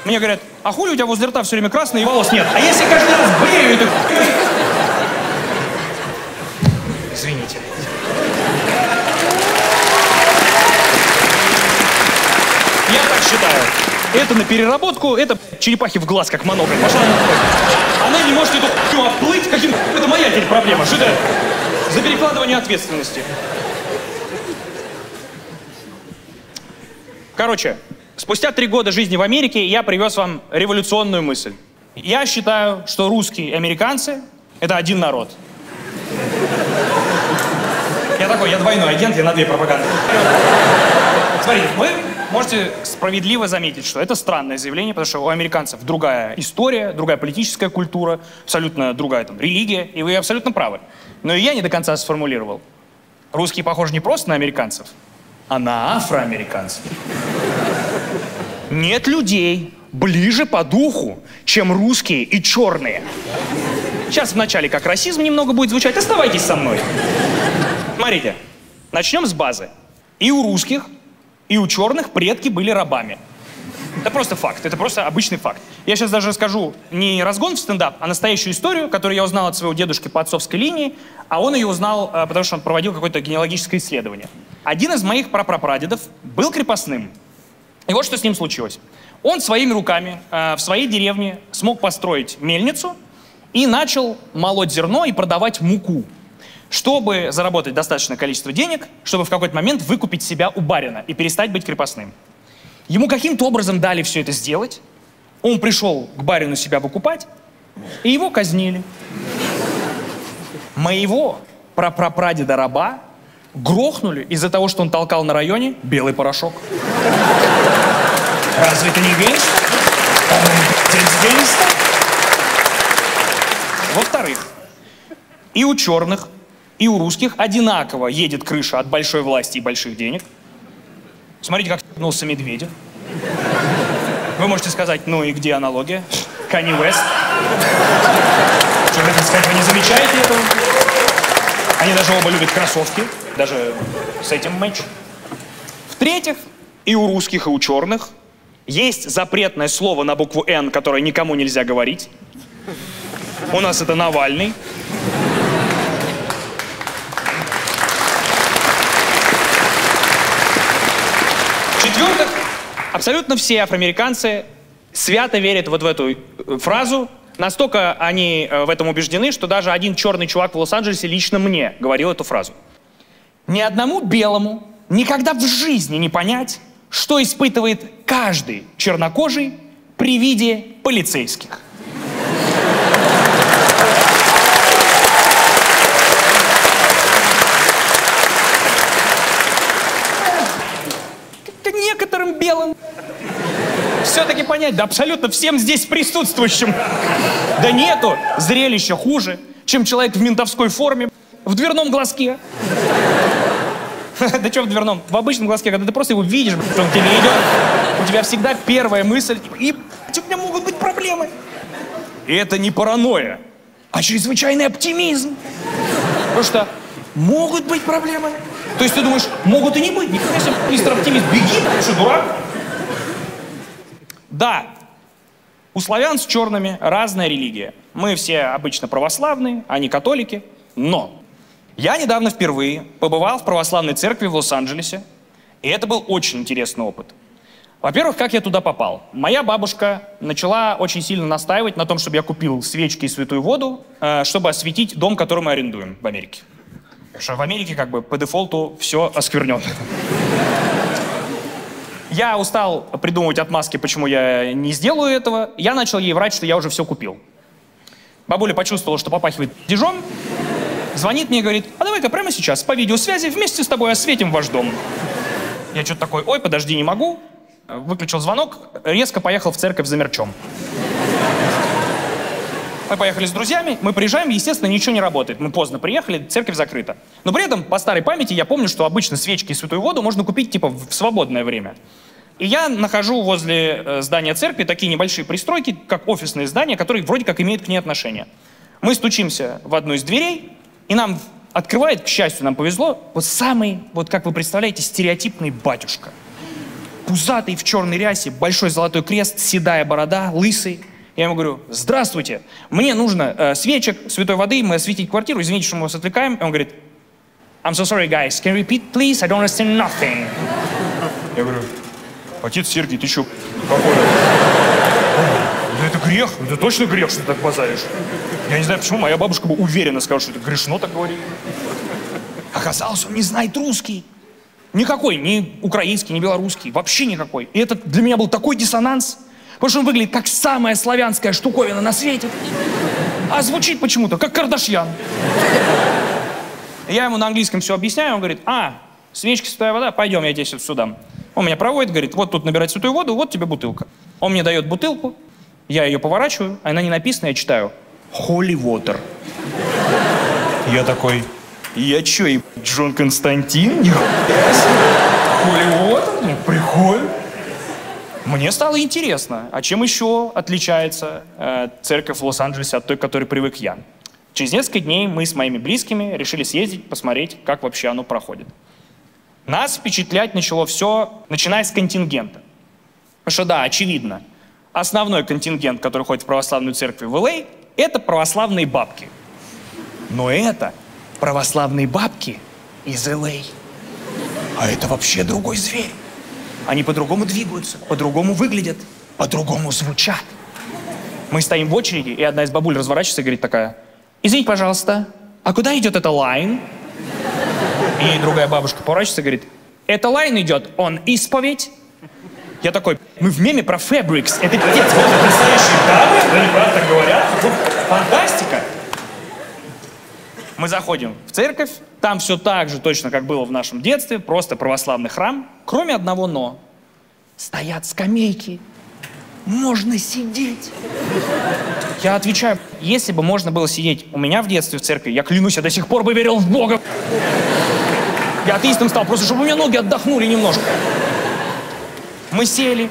Мне говорят: а хули у тебя возле рта все время красный и волос нет? А если каждый раз брею это... Извините. Я так считаю. Это на переработку, это черепахи в глаз, как монокль. Пошла на... Она не может эту хуйню оплыть, каким... Это моя теперь проблема. Что это за перекладывание ответственности? Короче, спустя 3 года жизни в Америке я привез вам революционную мысль. Я считаю, что русские и американцы — это один народ. Я двойной агент, я на 2 пропаганды. Смотрите, вы можете справедливо заметить, что это странное заявление, потому что у американцев другая история, другая политическая культура, абсолютно другая религия, и вы абсолютно правы. Но и я не до конца сформулировал. Русские похожи не просто на американцев, а на афроамериканцев. Нет людей ближе по духу, чем русские и черные. Сейчас вначале как расизм немного будет звучать, оставайтесь со мной. Смотрите, начнем с базы. И у русских, и у черных предки были рабами. Это просто факт, это просто обычный факт. Я сейчас даже расскажу не разгон в стендап, а настоящую историю, которую я узнал от своего дедушки по отцовской линии, а он ее узнал, потому что он проводил какое-то генеалогическое исследование. Один из моих прапрапрадедов был крепостным. И вот что с ним случилось. Он своими руками в своей деревне смог построить мельницу и начал молоть зерно и продавать муку, чтобы заработать достаточное количество денег, чтобы в какой-то момент выкупить себя у барина и перестать быть крепостным. Ему каким-то образом дали все это сделать. Он пришел к барину себя выкупать, и его казнили. Моего прапрапрадеда-раба грохнули из-за того, что он толкал на районе белый порошок. Разве это не гейнство? Во-вторых, и у черных, и у русских одинаково едет крыша от большой власти и больших денег. Смотрите, как ебнулся Медведев. Вы можете сказать: ну и где аналогия? Канье Уэст. Что хотите сказать, вы не замечаете этого? Они даже оба любят кроссовки. Даже с этим матч. В-третьих, и у русских, и у черных есть запретное слово на букву «Н», которое никому нельзя говорить. У нас это Навальный. В-четвертых, абсолютно все афроамериканцы свято верят вот в эту фразу. Настолько они в этом убеждены, что даже один черный чувак в Лос-Анджелесе лично мне говорил эту фразу. Ни одному белому никогда в жизни не понять, что испытывает каждый чернокожий при виде полицейских. Как-то некоторым белым все-таки понять, да абсолютно всем здесь присутствующим. Да нету зрелища хуже, чем человек в ментовской форме в дверном глазке. Да что в дверном? В обычном глазке, когда ты просто его видишь, что он к тебе идет, у тебя всегда первая мысль, и у меня могут быть проблемы. И это не паранойя, а чрезвычайный оптимизм. Потому что могут быть проблемы. То есть ты думаешь, могут и не быть. Нифига себе, мистер оптимист, беги, ты что, дурак? Да, у славян с черными разная религия. Мы все обычно православные, они католики, но я недавно впервые побывал в православной церкви в Лос-Анджелесе, и это был очень интересный опыт. Во-первых, как я туда попал? Моя бабушка начала очень сильно настаивать на том, чтобы я купил свечки и святую воду, чтобы осветить дом, который мы арендуем в Америке. Потому что в Америке как бы по дефолту все осквернено. Я устал придумывать отмазки, почему я не сделаю этого. Я начал ей врать, что я уже все купил. Бабуля почувствовала, что попахивает дежом, звонит мне и говорит, а давай-ка прямо сейчас по видеосвязи вместе с тобой осветим ваш дом. Я что-то такой, ой, подожди, не могу. Выключил звонок, резко поехал в церковь за мерчом. Мы поехали с друзьями, мы приезжаем, естественно, ничего не работает. Мы поздно приехали, церковь закрыта. Но при этом, по старой памяти, я помню, что обычно свечки и святую воду можно купить, типа, в свободное время. И я нахожу возле здания церкви такие небольшие пристройки, как офисные здания, которые вроде как имеют к ней отношение. Мы стучимся в одну из дверей, и нам открывает, к счастью, нам повезло, вот самый, вот как вы представляете, стереотипный батюшка. Пузатый, в черной рясе, большой золотой крест, седая борода, лысый. Я ему говорю, здравствуйте, мне нужно свечек, святой воды, мы осветить квартиру, извините, что мы вас отвлекаем. И он говорит, I'm so sorry, guys, can you repeat, please? I don't understand nothing. Я говорю, отец Сергий, ты что, какой? Да это грех, это точно грех, что ты так базаришь. Я не знаю, почему моя бабушка бы уверенно сказала, что это грешно так говорить. Оказалось, он не знает русский. Никакой, ни украинский, ни белорусский, вообще никакой. И это для меня был такой диссонанс, потому что он выглядит как самая славянская штуковина на свете, а звучит почему-то как Кардашьян. Я ему на английском все объясняю, он говорит, свечки, святая вода, пойдем, я тебе сейчас сюда. Он меня проводит, говорит, вот тут набирать святую воду, вот тебе бутылка. Он мне дает бутылку, я ее поворачиваю, она не написана, я читаю Holy Water. Я такой, я чё, и Джон Константин? Holy Water? Ну, прикольно. Мне стало интересно, а чем еще отличается церковь в Лос-Анджелесе от той, к которой привык я. Через несколько дней мы с моими близкими решили съездить, посмотреть, как вообще оно проходит. Нас впечатлять начало все, начиная с контингента. Потому что да, очевидно, основной контингент, который ходит в православную церковь в Л.А., это православные бабки. Но это православные бабки из Л.А. А это вообще другой зверь. Они по-другому двигаются, по-другому выглядят, по-другому звучат. Мы стоим в очереди, и одна из бабуль разворачивается и говорит такая, извините, пожалуйста, а куда идет эта лайн? И другая бабушка поворачивается и говорит, эта лайн идет, он исповедь. Я такой, мы в меме про Fabrics, это пиздец, вот настоящие дамы, они правда так говорят, фантастика. Мы заходим в церковь, там все так же точно, как было в нашем детстве, просто православный храм, кроме одного «но». Стоят скамейки, можно сидеть. Я отвечаю, если бы можно было сидеть у меня в детстве в церкви, я клянусь, я до сих пор бы верил в Бога. Я атеистом стал, просто чтобы у меня ноги отдохнули немножко. Мы сели,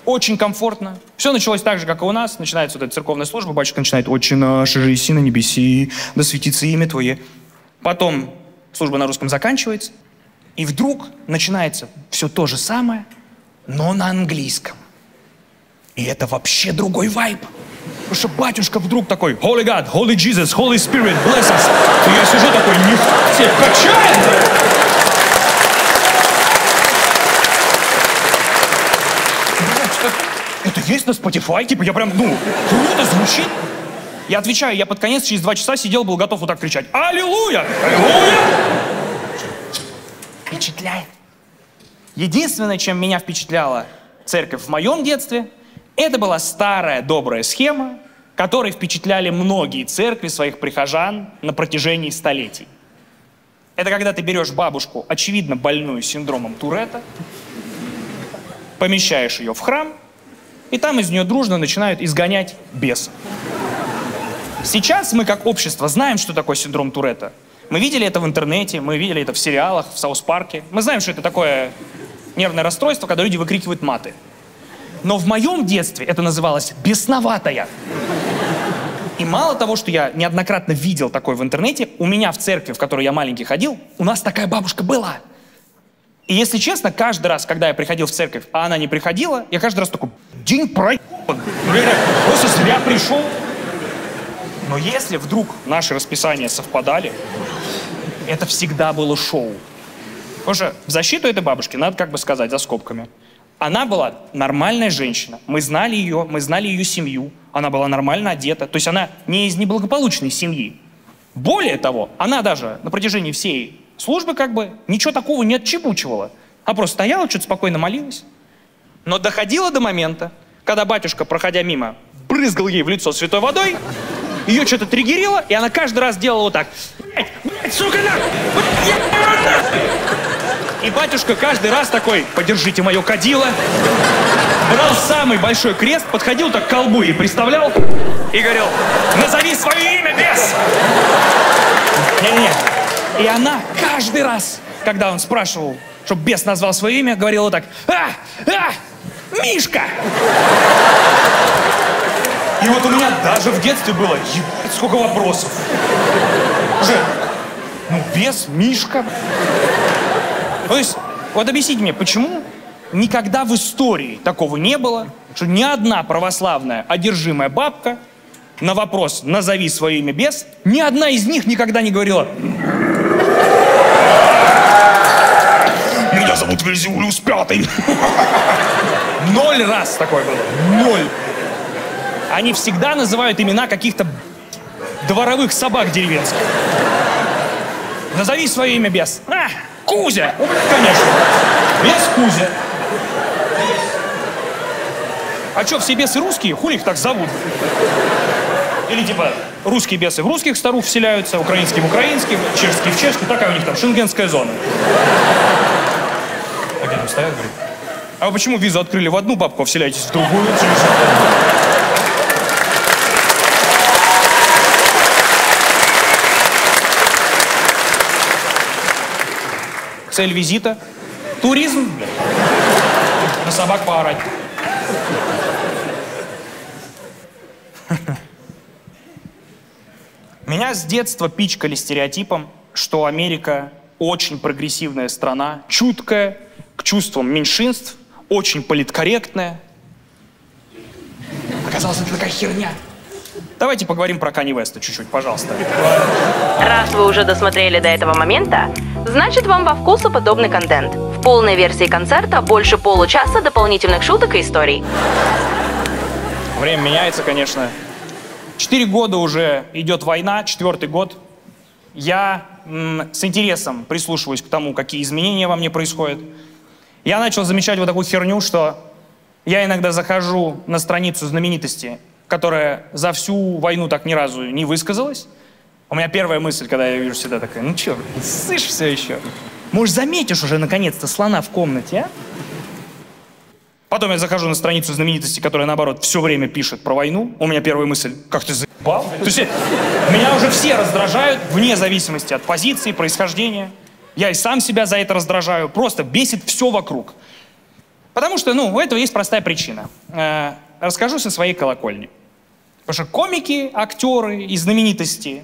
очень комфортно. Все началось так же, как и у нас. Начинается вот эта церковная служба, батюшка начинает «Отче наш, же еси на небеси, да светится имя Твое». Потом служба на русском заканчивается, и вдруг начинается все то же самое, но на английском. И это вообще другой вайб. Потому что батюшка вдруг такой «Holy God, Holy Jesus, Holy Spirit, bless us». И я сижу такой, нихуя себе, качает! Это есть на Spotify? Типа я прям, круто звучит. Я отвечаю, я под конец через 2 часа сидел, был готов вот так кричать «Аллилуйя! Аллилуйя!» Впечатляет. Единственное, чем меня впечатляла церковь в моем детстве, это была старая добрая схема, которой впечатляли многие церкви своих прихожан на протяжении столетий. Это когда ты берешь бабушку, очевидно больную синдромом Туретта, помещаешь ее в храм, и там из нее дружно начинают изгонять беса. Сейчас мы как общество знаем, что такое синдром Туретта. Мы видели это в интернете, мы видели это в сериалах, в Саус-парке. Мы знаем, что это такое нервное расстройство, когда люди выкрикивают маты. Но в моем детстве это называлось бесноватая. И мало того, что я неоднократно видел такое в интернете, у меня в церкви, в которой я маленький ходил, у нас такая бабушка была. И если честно, каждый раз, когда я приходил в церковь, а она не приходила, я каждый раз такой, день проебан. Просто зря пришел. Но если вдруг наши расписания совпадали, это всегда было шоу. Потому что в защиту этой бабушки, надо как бы сказать за скобками, она была нормальная женщина. Мы знали ее семью. Она была нормально одета. То есть она не из неблагополучной семьи. Более того, она даже на протяжении всей службы как бы ничего такого не отчебучивала. А просто стояла, что-то спокойно молилась. Но доходило до момента, когда батюшка, проходя мимо, брызгал ей в лицо святой водой, ее что-то триггерило, и она каждый раз делала вот так. Блядь, сука, и батюшка каждый раз такой, подержите мое кадило, брал самый большой крест, подходил так к колбу и приставлял, и говорил, назови свое имя, бес! Не-не-не. И она каждый раз, когда он спрашивал, чтобы бес назвал свое имя, говорила вот так, Мишка! И вот у меня даже в детстве было, ебать, сколько вопросов. Уже, бес, Мишка. То есть, вот объясните мне, почему никогда в истории такого не было, что ни одна православная одержимая бабка на вопрос «назови свое имя, бес», ни одна из них никогда не говорила «Меня зовут Вельзевулиус Пятый». 0 раз такое было. 0. Они всегда называют имена каких-то дворовых собак деревенских. Назови свое имя, бес. Кузя! Конечно. Бес Кузя. А что, все бесы русские? Хули их так зовут? Или типа русские бесы в русских старух вселяются, украинские в украинских, чешские в чешских. Такая у них там шенгенская зона. Так они там стоят, говорят. А вы почему визу открыли в одну бабку, а вселяетесь в другую? Цель визита – туризм, блядь. На собак поорать. Меня с детства пичкали стереотипом, что Америка очень прогрессивная страна, чуткая к чувствам меньшинств, очень политкорректная. Оказалось, это такая херня. Давайте поговорим про Канье Уэста чуть-чуть, пожалуйста. Раз вы уже досмотрели до этого момента, значит вам во вкусу подобный контент. В полной версии концерта больше получаса дополнительных шуток и историй. Время меняется, конечно. 4 года уже идет война, 4-й год. Я с интересом прислушиваюсь к тому, какие изменения во мне происходят. Я начал замечать вот такую херню, что я иногда захожу на страницу знаменитости, которая за всю войну так ни разу не высказалась. У меня первая мысль, когда я вижу всегда такая, ну чё, ссышь все еще? Может, заметишь уже наконец-то слона в комнате, а? Потом я захожу на страницу знаменитости, которая, наоборот, все время пишет про войну. У меня первая мысль, как ты заебал? То есть меня уже все раздражают, вне зависимости от позиции, происхождения. Я и сам себя за это раздражаю. Просто бесит все вокруг. Потому что, у этого есть простая причина. Расскажу со своей колокольни. Потому что комики, актеры и знаменитости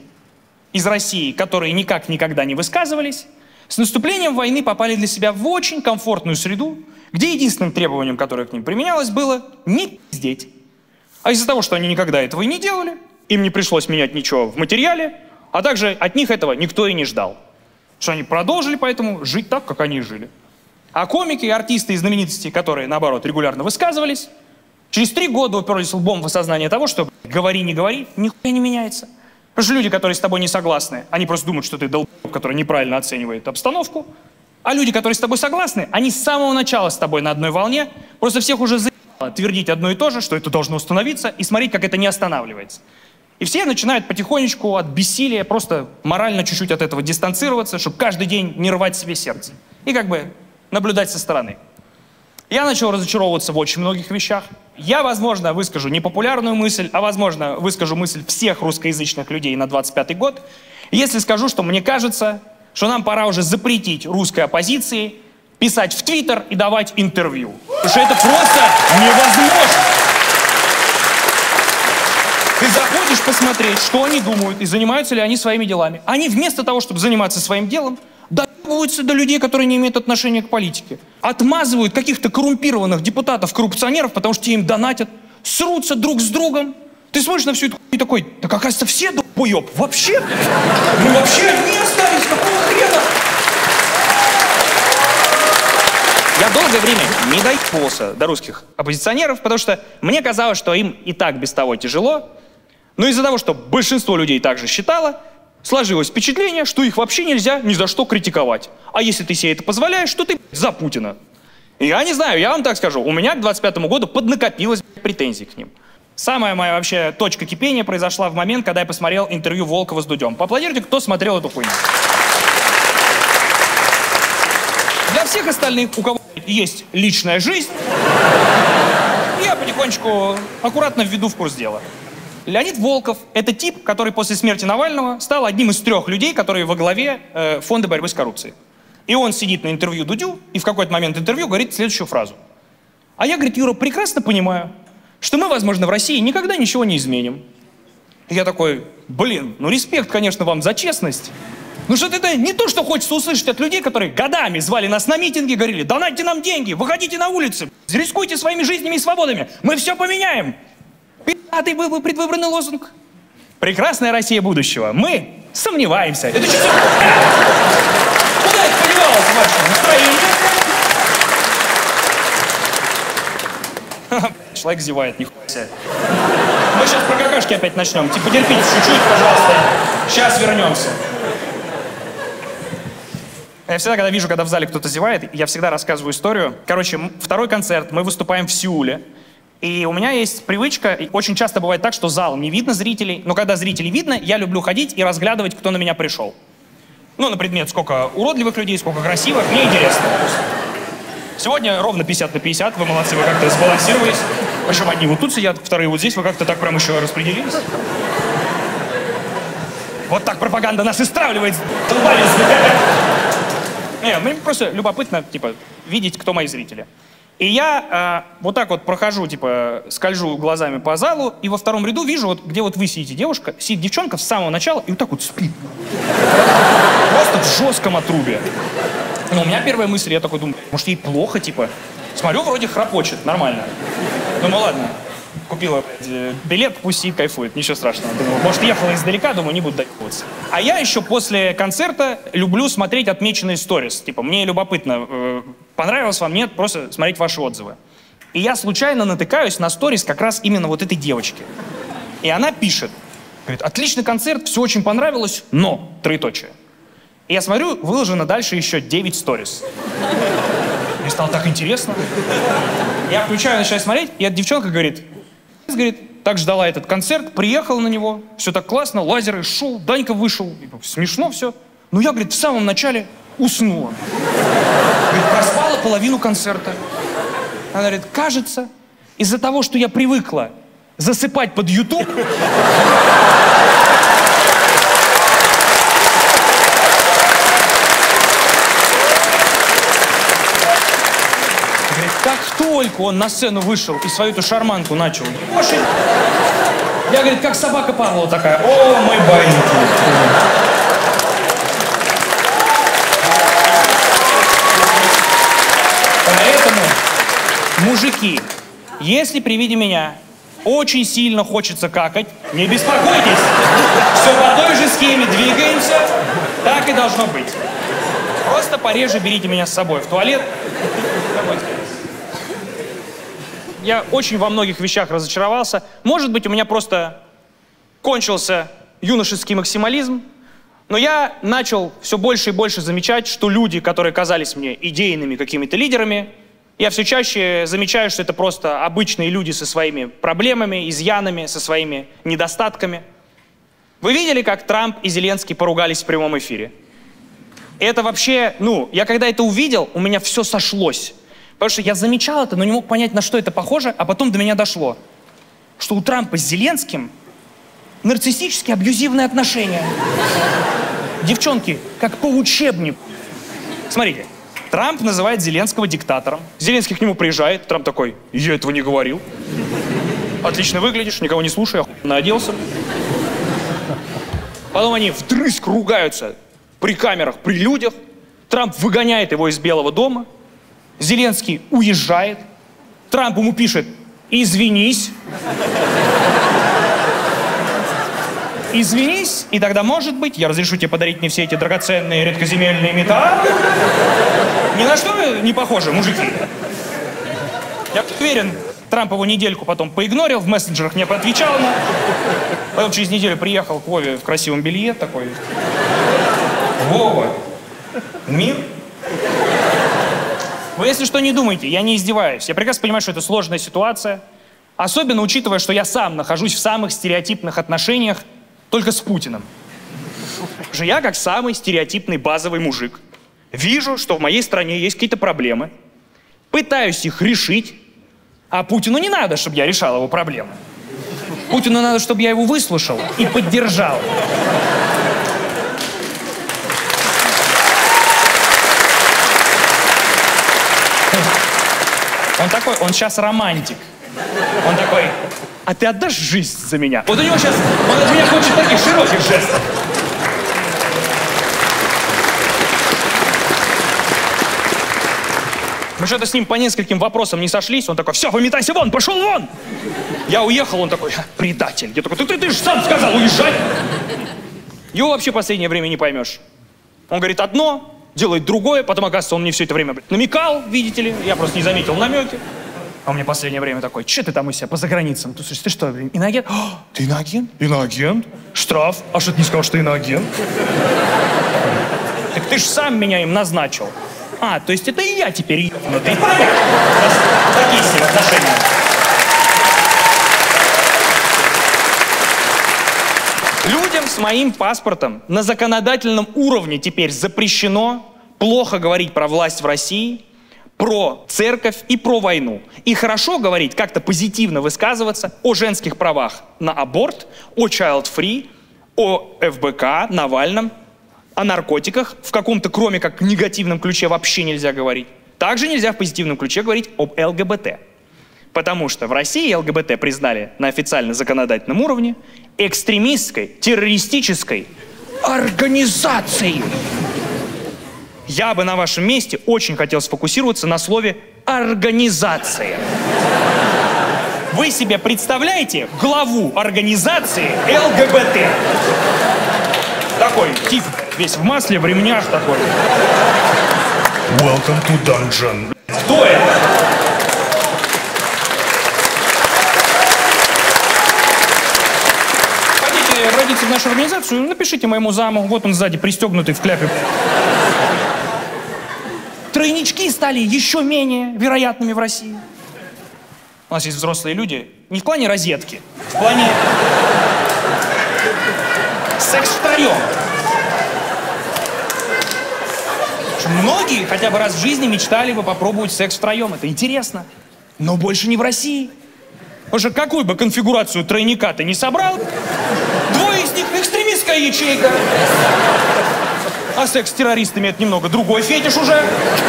из России, которые никак никогда не высказывались, с наступлением войны попали для себя в очень комфортную среду, где единственным требованием, которое к ним применялось, было не пиздеть. А из-за того, что они никогда этого и не делали, им не пришлось менять ничего в материале, а также от них этого никто и не ждал. Что они продолжили поэтому жить так, как они жили. А комики, артисты и знаменитости, которые, наоборот, регулярно высказывались, через 3 года уперлись лбом в осознание того, что говори, не говори, нихуя не меняется. Потому что люди, которые с тобой не согласны, они просто думают, что ты долб, который неправильно оценивает обстановку, А люди, которые с тобой согласны, они с самого начала с тобой на одной волне. Просто всех уже заебало твердить одно и то же, что это должно установиться, и смотреть, как это не останавливается. И все начинают потихонечку от бессилия просто морально чуть-чуть от этого дистанцироваться, чтобы каждый день не рвать себе сердце. И как бы наблюдать со стороны. Я начал разочаровываться в очень многих вещах. Я, возможно, выскажу непопулярную мысль, а, возможно, выскажу мысль всех русскоязычных людей на 25-й год, если скажу, что мне кажется, что нам пора уже запретить русской оппозиции писать в Твиттер и давать интервью. Потому что это просто невозможно. Ты заходишь посмотреть, что они думают и занимаются ли они своими делами. Они вместо того, чтобы заниматься своим делом, доебываются до людей, которые не имеют отношения к политике. Отмазывают каких-то коррумпированных депутатов-коррупционеров, потому что те им донатят, срутся друг с другом. Ты смотришь на всю эту хуйню и такой, так оказывается все долбоеб. Вообще? Мы вообще одни остались, какого хрена? Я долгое время не доебывался до русских оппозиционеров, потому что мне казалось, что им и так без того тяжело. Но из-за того, что большинство людей также считало, сложилось впечатление, что их вообще нельзя ни за что критиковать. А если ты себе это позволяешь, то ты за Путина. И я не знаю, я вам так скажу, у меня к 25-му году поднакопилось претензий к ним. Самая моя вообще точка кипения произошла в момент, когда я посмотрел интервью Волкова с Дудем. Поаплодируйте, кто смотрел эту хуйню. Для всех остальных, у кого есть личная жизнь, я потихонечку аккуратно введу в курс дела. Леонид Волков – это тип, который после смерти Навального стал одним из 3 людей, которые во главе фонда борьбы с коррупцией. И он сидит на интервью Дудю и в какой-то момент интервью говорит следующую фразу. А я, говорит, Юра, прекрасно понимаю, что мы, возможно, в России никогда ничего не изменим. И я такой, блин, ну респект, конечно, вам за честность. Ну что это не то, что хочется услышать от людей, которые годами звали нас на митинги, говорили, донатьте нам деньги, выходите на улицы, рискуйте своими жизнями и свободами, мы все поменяем. Пи***тый был бы предвыборный лозунг. Прекрасная Россия будущего. Мы сомневаемся. Это что за... Куда это подевалось ваше настроение? Человек зевает, нихуя себе. Мы сейчас про какашки опять начнем. Типа, терпите чуть-чуть, пожалуйста. Сейчас вернемся. Я всегда, когда вижу, когда в зале кто-то зевает, я всегда рассказываю историю. Короче, 2-й концерт, мы выступаем в Сеуле. И у меня есть привычка, и очень часто бывает так, что зал не видно зрителей, но когда зрителей видно, я люблю ходить и разглядывать, кто на меня пришел. Ну, на предмет, сколько уродливых людей, сколько красивых, мне интересно. Сегодня ровно 50 на 50, вы молодцы, вы как-то сбалансировались. Причем одни вот тут сидят, вторые вот здесь, вы как-то так прям еще распределились. Вот так пропаганда нас и стравливает. Не, мне просто любопытно, типа, видеть, кто мои зрители. И я вот так вот прохожу, типа, скольжу глазами по залу, и во 2-м ряду вижу, вот, где вот вы сидите, девушка, сидит девчонка с самого начала и вот так вот спит. Просто в жестком отрубе. Ну, у меня первая мысль, я такой думаю, может, ей плохо, типа. Смотрю, вроде храпочет, нормально. Думаю, ладно, купила билет, пусть сидит, кайфует, ничего страшного. Думаю, может, ехала издалека, думаю, не буду доебываться. А я еще после концерта люблю смотреть отмеченные сторис. Типа, мне любопытно, понравилось вам, нет, просто смотреть ваши отзывы. И я случайно натыкаюсь на сторис как раз именно вот этой девочки. И она пишет, говорит, отличный концерт, все очень понравилось, но, троеточие. И я смотрю, выложено дальше еще 9 сторис. Мне стало так интересно. Я включаю, начинаю смотреть, и эта девчонка говорит, так ждала этот концерт, приехала на него, все так классно, лазеры, шел, Данька вышел, смешно все. Но я, говорит, в самом начале уснула. Говорит, проспала половину концерта. Она говорит, кажется, из-за того, что я привыкла засыпать под YouTube, как только он на сцену вышел и свою эту шарманку начал ебошить, я, говорит, как собака Павлова такая, о, мой баиньки. Поэтому, мужики, если при виде меня очень сильно хочется какать, не беспокойтесь, все по той же схеме двигаемся, так и должно быть. Просто пореже берите меня с собой в туалет. Я очень во многих вещах разочаровался. Может быть, у меня просто кончился юношеский максимализм. Но я начал все больше и больше замечать, что люди, которые казались мне идейными какими-то лидерами, я все чаще замечаю, что это просто обычные люди со своими проблемами, изъянами, со своими недостатками. Вы видели, как Трамп и Зеленский поругались в прямом эфире? Это вообще, я когда это увидел, у меня все сошлось. Потому что я замечал это, но не мог понять, на что это похоже, а потом до меня дошло, что у Трампа с Зеленским нарциссические абьюзивные отношения. Девчонки, как по учебнику. Смотрите, Трамп называет Зеленского диктатором. Зеленский к нему приезжает, Трамп такой: я этого не говорил. Отлично выглядишь, никого не слушай, охуенно оделся. Потом они вдрызг ругаются при камерах, при людях. Трамп выгоняет его из Белого дома. Зеленский уезжает. Трамп ему пишет: извинись. Извинись, и тогда, может быть, я разрешу тебе подарить мне все эти драгоценные редкоземельные металлы. Ни на что не похоже, мужики. Я уверен, Трамп его недельку потом поигнорил, в мессенджерах не поотвечал ему. Потом через неделю приехал к Вове в красивом белье такой: Вова, мир? Вы, если что, не думайте, я не издеваюсь. Я прекрасно понимаю, что это сложная ситуация. Особенно учитывая, что я сам нахожусь в самых стереотипных отношениях только с Путиным. Потому что я, как самый стереотипный базовый мужик, вижу, что в моей стране есть какие-то проблемы, пытаюсь их решить, а Путину не надо, чтобы я решал его проблемы. Путину надо, чтобы я его выслушал и поддержал. Он такой, он сейчас романтик. Он такой: а ты отдашь жизнь за меня? Вот у него сейчас, он от меня хочет таких широких жестов. Мы что-то с ним по нескольким вопросам не сошлись. Он такой: все, выметайся вон, пошел вон! Я уехал, он такой: предатель. Я такой: ты же сам сказал уезжать. Его вообще в последнее время не поймешь. Он говорит одно, делает другое, потом, оказывается, он мне все это время намекал, видите ли. Я просто не заметил намеки. А у меня в последнее время такой: че ты там у себя по заграницам тусишь? Ты что, иноагент? Ты иноагент? Иноагент? Штраф? А что ты не сказал, что иноагент? Так ты ж сам меня им назначил. А, то есть это и я теперь ебнутый. Такие с ним отношения. Людям с моим паспортом на законодательном уровне теперь запрещено плохо говорить про власть в России, про церковь и про войну. И хорошо говорить, как-то позитивно высказываться о женских правах на аборт, о child-free, о ФБК, Навальном, о наркотиках. В каком-то, кроме как негативном ключе, вообще нельзя говорить. Также нельзя в позитивном ключе говорить об ЛГБТ. Потому что в России ЛГБТ признали на официально законодательном уровне экстремистской, террористической организацией. Я бы на вашем месте очень хотел сфокусироваться на слове «организация». Вы себе представляете главу организации ЛГБТ? Такой тип, весь в масле, в ремнях такой. Welcome to dungeon. Кто это? Хотите обратиться в нашу организацию? Напишите моему заму. Вот он сзади пристегнутый в кляпе. Тройнички стали еще менее вероятными в России. У нас есть взрослые люди не в плане розетки, в плане секс втроем. Многие хотя бы раз в жизни мечтали бы попробовать секс втроем. Это интересно. Но больше не в России. Потому что какую бы конфигурацию тройника ты не собрал, двое из них экстремистская ячейка. А секс с террористами — это немного другой фетиш уже.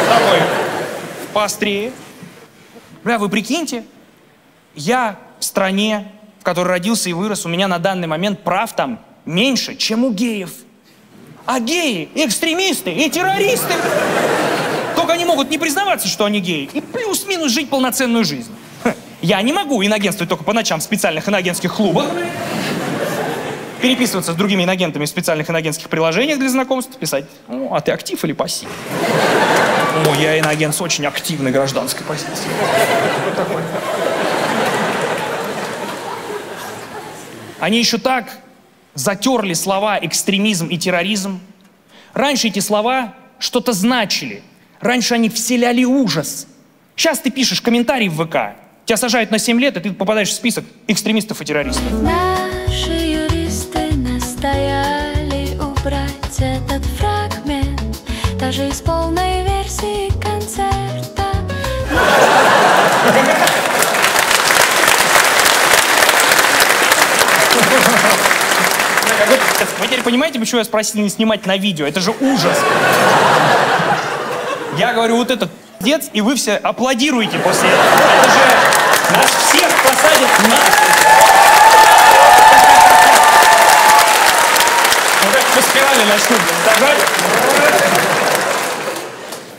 Такой поострее. Бля, вы прикиньте, я в стране, в которой родился и вырос, у меня на данный момент прав там меньше, чем у геев. А геи — экстремисты и террористы. Только они могут не признаваться, что они геи, и плюс-минус жить полноценную жизнь. Я не могу инагентствовать только по ночам в специальных инагентских клубах, переписываться с другими инагентами в специальных инагентских приложениях для знакомств, писать: «О, а ты актив или пассив?» «О, я инагент с очень активной гражданской позицией». Они еще так затерли слова экстремизм и терроризм. Раньше эти слова что-то значили. Раньше они вселяли ужас. Сейчас ты пишешь комментарий в ВК, тебя сажают на 7 лет, и ты попадаешь в список экстремистов и террористов. Наши юристы настояли убрать этот фрагмент, даже из полной версии концерта. Вы теперь понимаете, почему я спросил не снимать на видео? Это же ужас. Я говорю, вот этот пиздец, и вы все аплодируете после этого. Это же нас всех посадят нахуй. Ну как по спирали начнут сажать.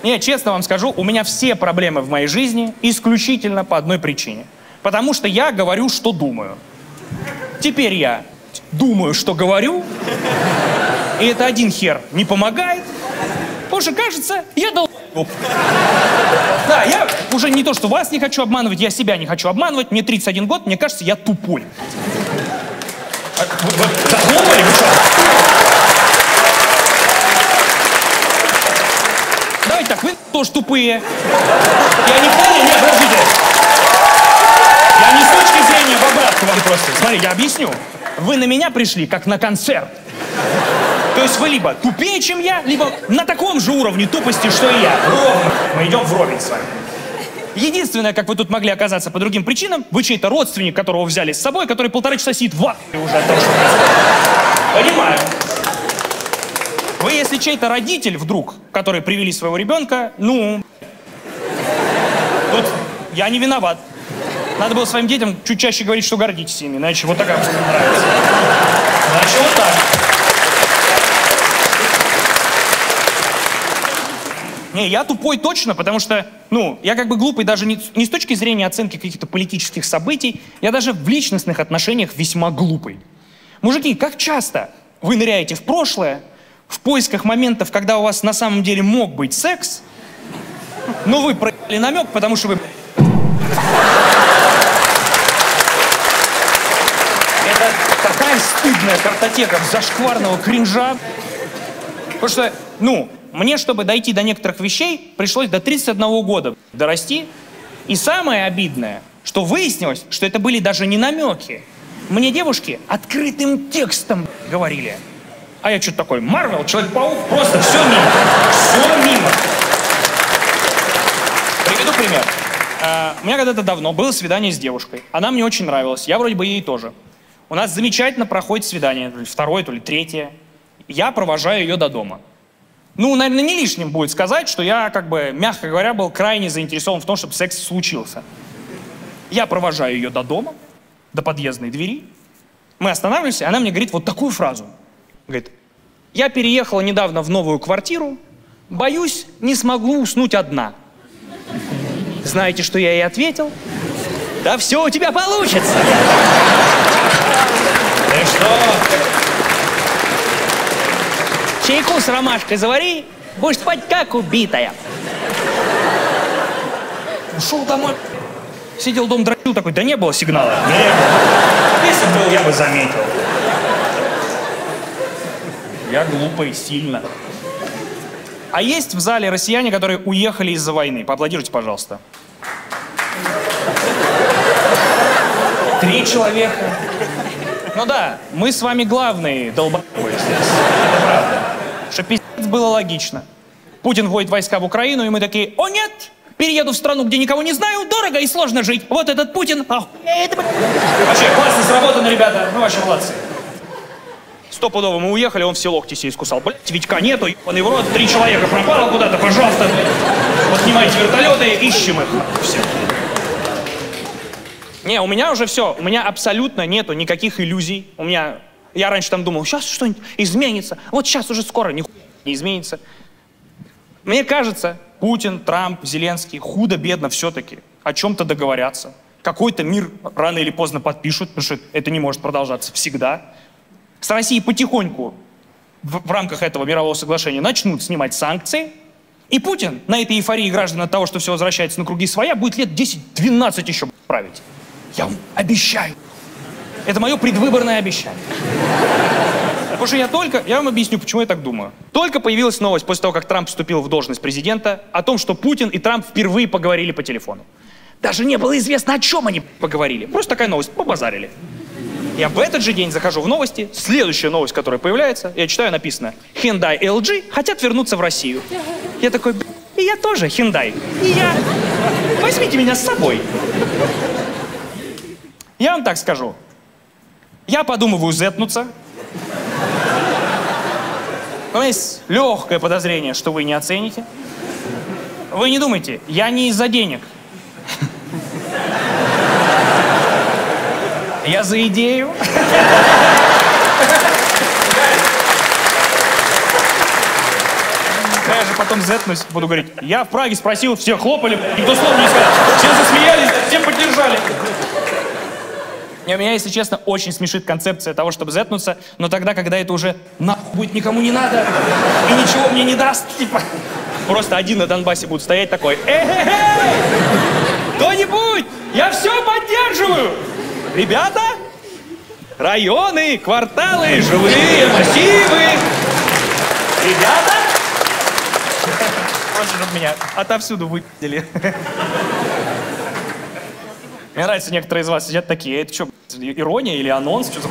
Не, честно вам скажу, у меня все проблемы в моей жизни исключительно по одной причине. Потому что я говорю, что думаю. Теперь я думаю, что говорю, и это один хер не помогает, потому что, кажется, я долб. Да, я уже не то, что вас не хочу обманывать, я себя не хочу обманывать, мне 31 год, мне кажется, я тупой. Вы задумали, вы что? Давайте так, вы тоже тупые. Я не понял, нет, подождите. Я не с точки зрения в обратку вам просто. Смотри, я объясню. Вы на меня пришли, как на концерт. То есть вы либо тупее, чем я, либо на таком же уровне тупости, что и я. Ровно. Мы идем вровень с вами. Единственное, как вы тут могли оказаться по другим причинам, вы чей-то родственник, которого взяли с собой, который 1,5 часа сидит в ахуе уже от того, что происходит. Понимаю. Вы, если чей-то родитель вдруг, который привели своего ребенка, ну... Тут я не виноват. Надо было своим детям чуть чаще говорить, что гордитесь ими, иначе вот такая мне нравится. Иначе вот так. Не, я тупой точно, потому что, ну, я как бы глупый даже не с точки зрения оценки каких-то политических событий, я даже в личностных отношениях весьма глупый. Мужики, как часто вы ныряете в прошлое, в поисках моментов, когда у вас на самом деле мог быть секс, но вы проебали намек, потому что вы... Это такая стыдная картотека зашкварного кринжа. Потому что, ну, мне, чтобы дойти до некоторых вещей, пришлось до 31 года дорасти. И самое обидное, что выяснилось, что это были даже не намеки. Мне девушки открытым текстом говорили. А я что-то такой, Марвел, Человек-паук, просто все мимо. Все мимо. Приведу пример. У меня когда-то давно было свидание с девушкой. Она мне очень нравилась, я вроде бы ей тоже. У нас замечательно проходит свидание, второе, то ли третье. Я провожаю ее до дома. Ну, наверное, не лишним будет сказать, что я, как бы, мягко говоря, был крайне заинтересован в том, чтобы секс случился. Я провожаю ее до дома, до подъездной двери. Мы останавливаемся, и она мне говорит вот такую фразу. Говорит, я переехала недавно в новую квартиру, боюсь, не смогу уснуть одна. Знаете, что я ей ответил? Да все у тебя получится! Ты что? Чайку с ромашкой завари, будешь спать как убитая. Ушел домой, сидел дома, дрочил такой, да не было сигнала. Не было. Если бы был, я бы заметил. Я глупый сильно. А есть в зале россияне, которые уехали из-за войны? Поаплодируйте, пожалуйста. 3 человека. Ну да, мы с вами главные долбоебы здесь. Это правда. Что пиздец было логично. Путин вводит войска в Украину, и мы такие, о нет, перееду в страну, где никого не знаю, дорого и сложно жить. Вот этот Путин, вообще, классно сработано, ребята, ну вообще молодцы. Стопудово мы уехали, он все локти себе искусал. Блять, Витька нету, ебаный в рот, 3 человека пропало куда-то, пожалуйста. Вот снимайте вертолеты, ищем их. Все. Не, у меня уже все, у меня абсолютно нету никаких иллюзий. Я раньше там думал, сейчас что-нибудь изменится. Вот сейчас уже скоро нихуя не изменится. Мне кажется, Путин, Трамп, Зеленский худо-бедно все-таки о чем-то договорятся. Какой-то мир рано или поздно подпишут, потому что это не может продолжаться всегда. С Россией потихоньку в рамках этого мирового соглашения начнут снимать санкции. И Путин на этой эйфории граждан от того, что все возвращается на круги своя, будет лет 10-12 еще править. Я вам обещаю. Это мое предвыборное обещание. потому что я вам объясню, почему я так думаю. Только появилась новость после того, как Трамп вступил в должность президента, о том, что Путин и Трамп впервые поговорили по телефону. Даже не было известно, о чем они поговорили. Просто такая новость, побазарили. Я в этот же день захожу в новости, следующая новость, которая появляется, я читаю, написано: Hyundai и LG хотят вернуться в Россию. Я такой: и я тоже Hyundai, и я. Возьмите меня с собой. Я вам так скажу. Я подумываю зетнуться. У меня есть легкое подозрение, что вы не оцените. Вы не думайте, я не из-за денег. Я за идею. Я же потом зетнусь, буду говорить: я в Праге спросил, все хлопали, никто слова не сказал. Все засмеялись, все поддержали. И меня, если честно, очень смешит концепция того, чтобы зетнуться, но тогда, когда это уже нахуй будет никому не надо и ничего мне не даст, типа, просто один на Донбассе будет стоять такой: эй, кто-нибудь, я все поддерживаю! Ребята, районы, кварталы, жилые массивы. Ребята, просто чтобы меня отовсюду выпили. Мне нравится, некоторые из вас сидят такие: это что, ирония или анонс? Что за...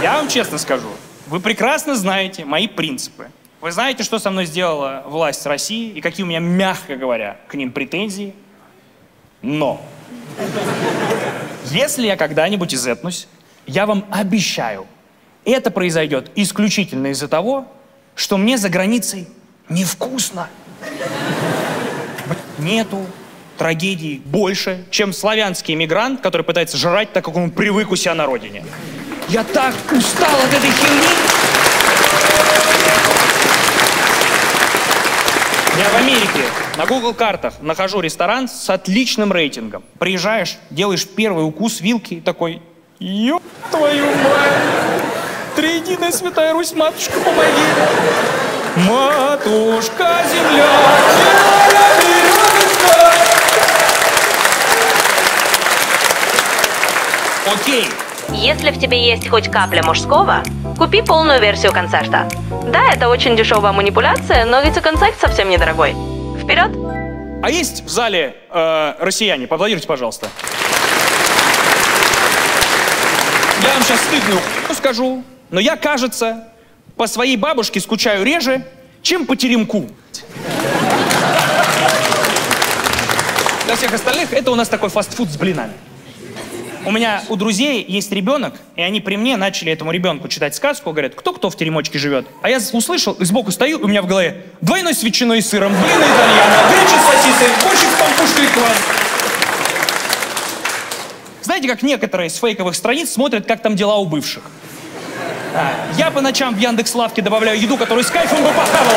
Я вам честно скажу, вы прекрасно знаете мои принципы. Вы знаете, что со мной сделала власть России и какие у меня, мягко говоря, к ним претензии. Но если я когда-нибудь изэтнусь, я вам обещаю, это произойдет исключительно из-за того, что мне за границей невкусно. Нету трагедии больше, чем славянский эмигрант, который пытается жрать так, как он привык у себя на родине. Я так устал от этой херни. Я в Америке на Google картах нахожу ресторан с отличным рейтингом. Приезжаешь, делаешь первый укус вилки и такой: ёб твою мать! Триединая святая Русь, матушка, помоги! Матушка земля! Окей. Если в тебе есть хоть капля мужского, купи полную версию концерта. Да, это очень дешевая манипуляция, но ведь и концерт совсем недорогой. Вперед! А есть в зале россияне? Поаплодируйте, пожалуйста. Я вам сейчас стыдную скажу, но я, кажется, по своей бабушке скучаю реже, чем по теремку. Для всех остальных это у нас такой фастфуд с блинами. У меня у друзей есть ребенок, и они при мне начали этому ребенку читать сказку, говорят: кто-кто в теремочке живет. А я услышал, и сбоку стою, и у меня в голове: двойной с ветчиной и сыром, блины итальяно, гречи с сосисой, борщик с пампушкой и квас. Знаете, как некоторые с фейковых страниц смотрят, как там дела у бывших? Я по ночам в Яндекс.Лавке добавляю еду, которую с кайфом бы похавал.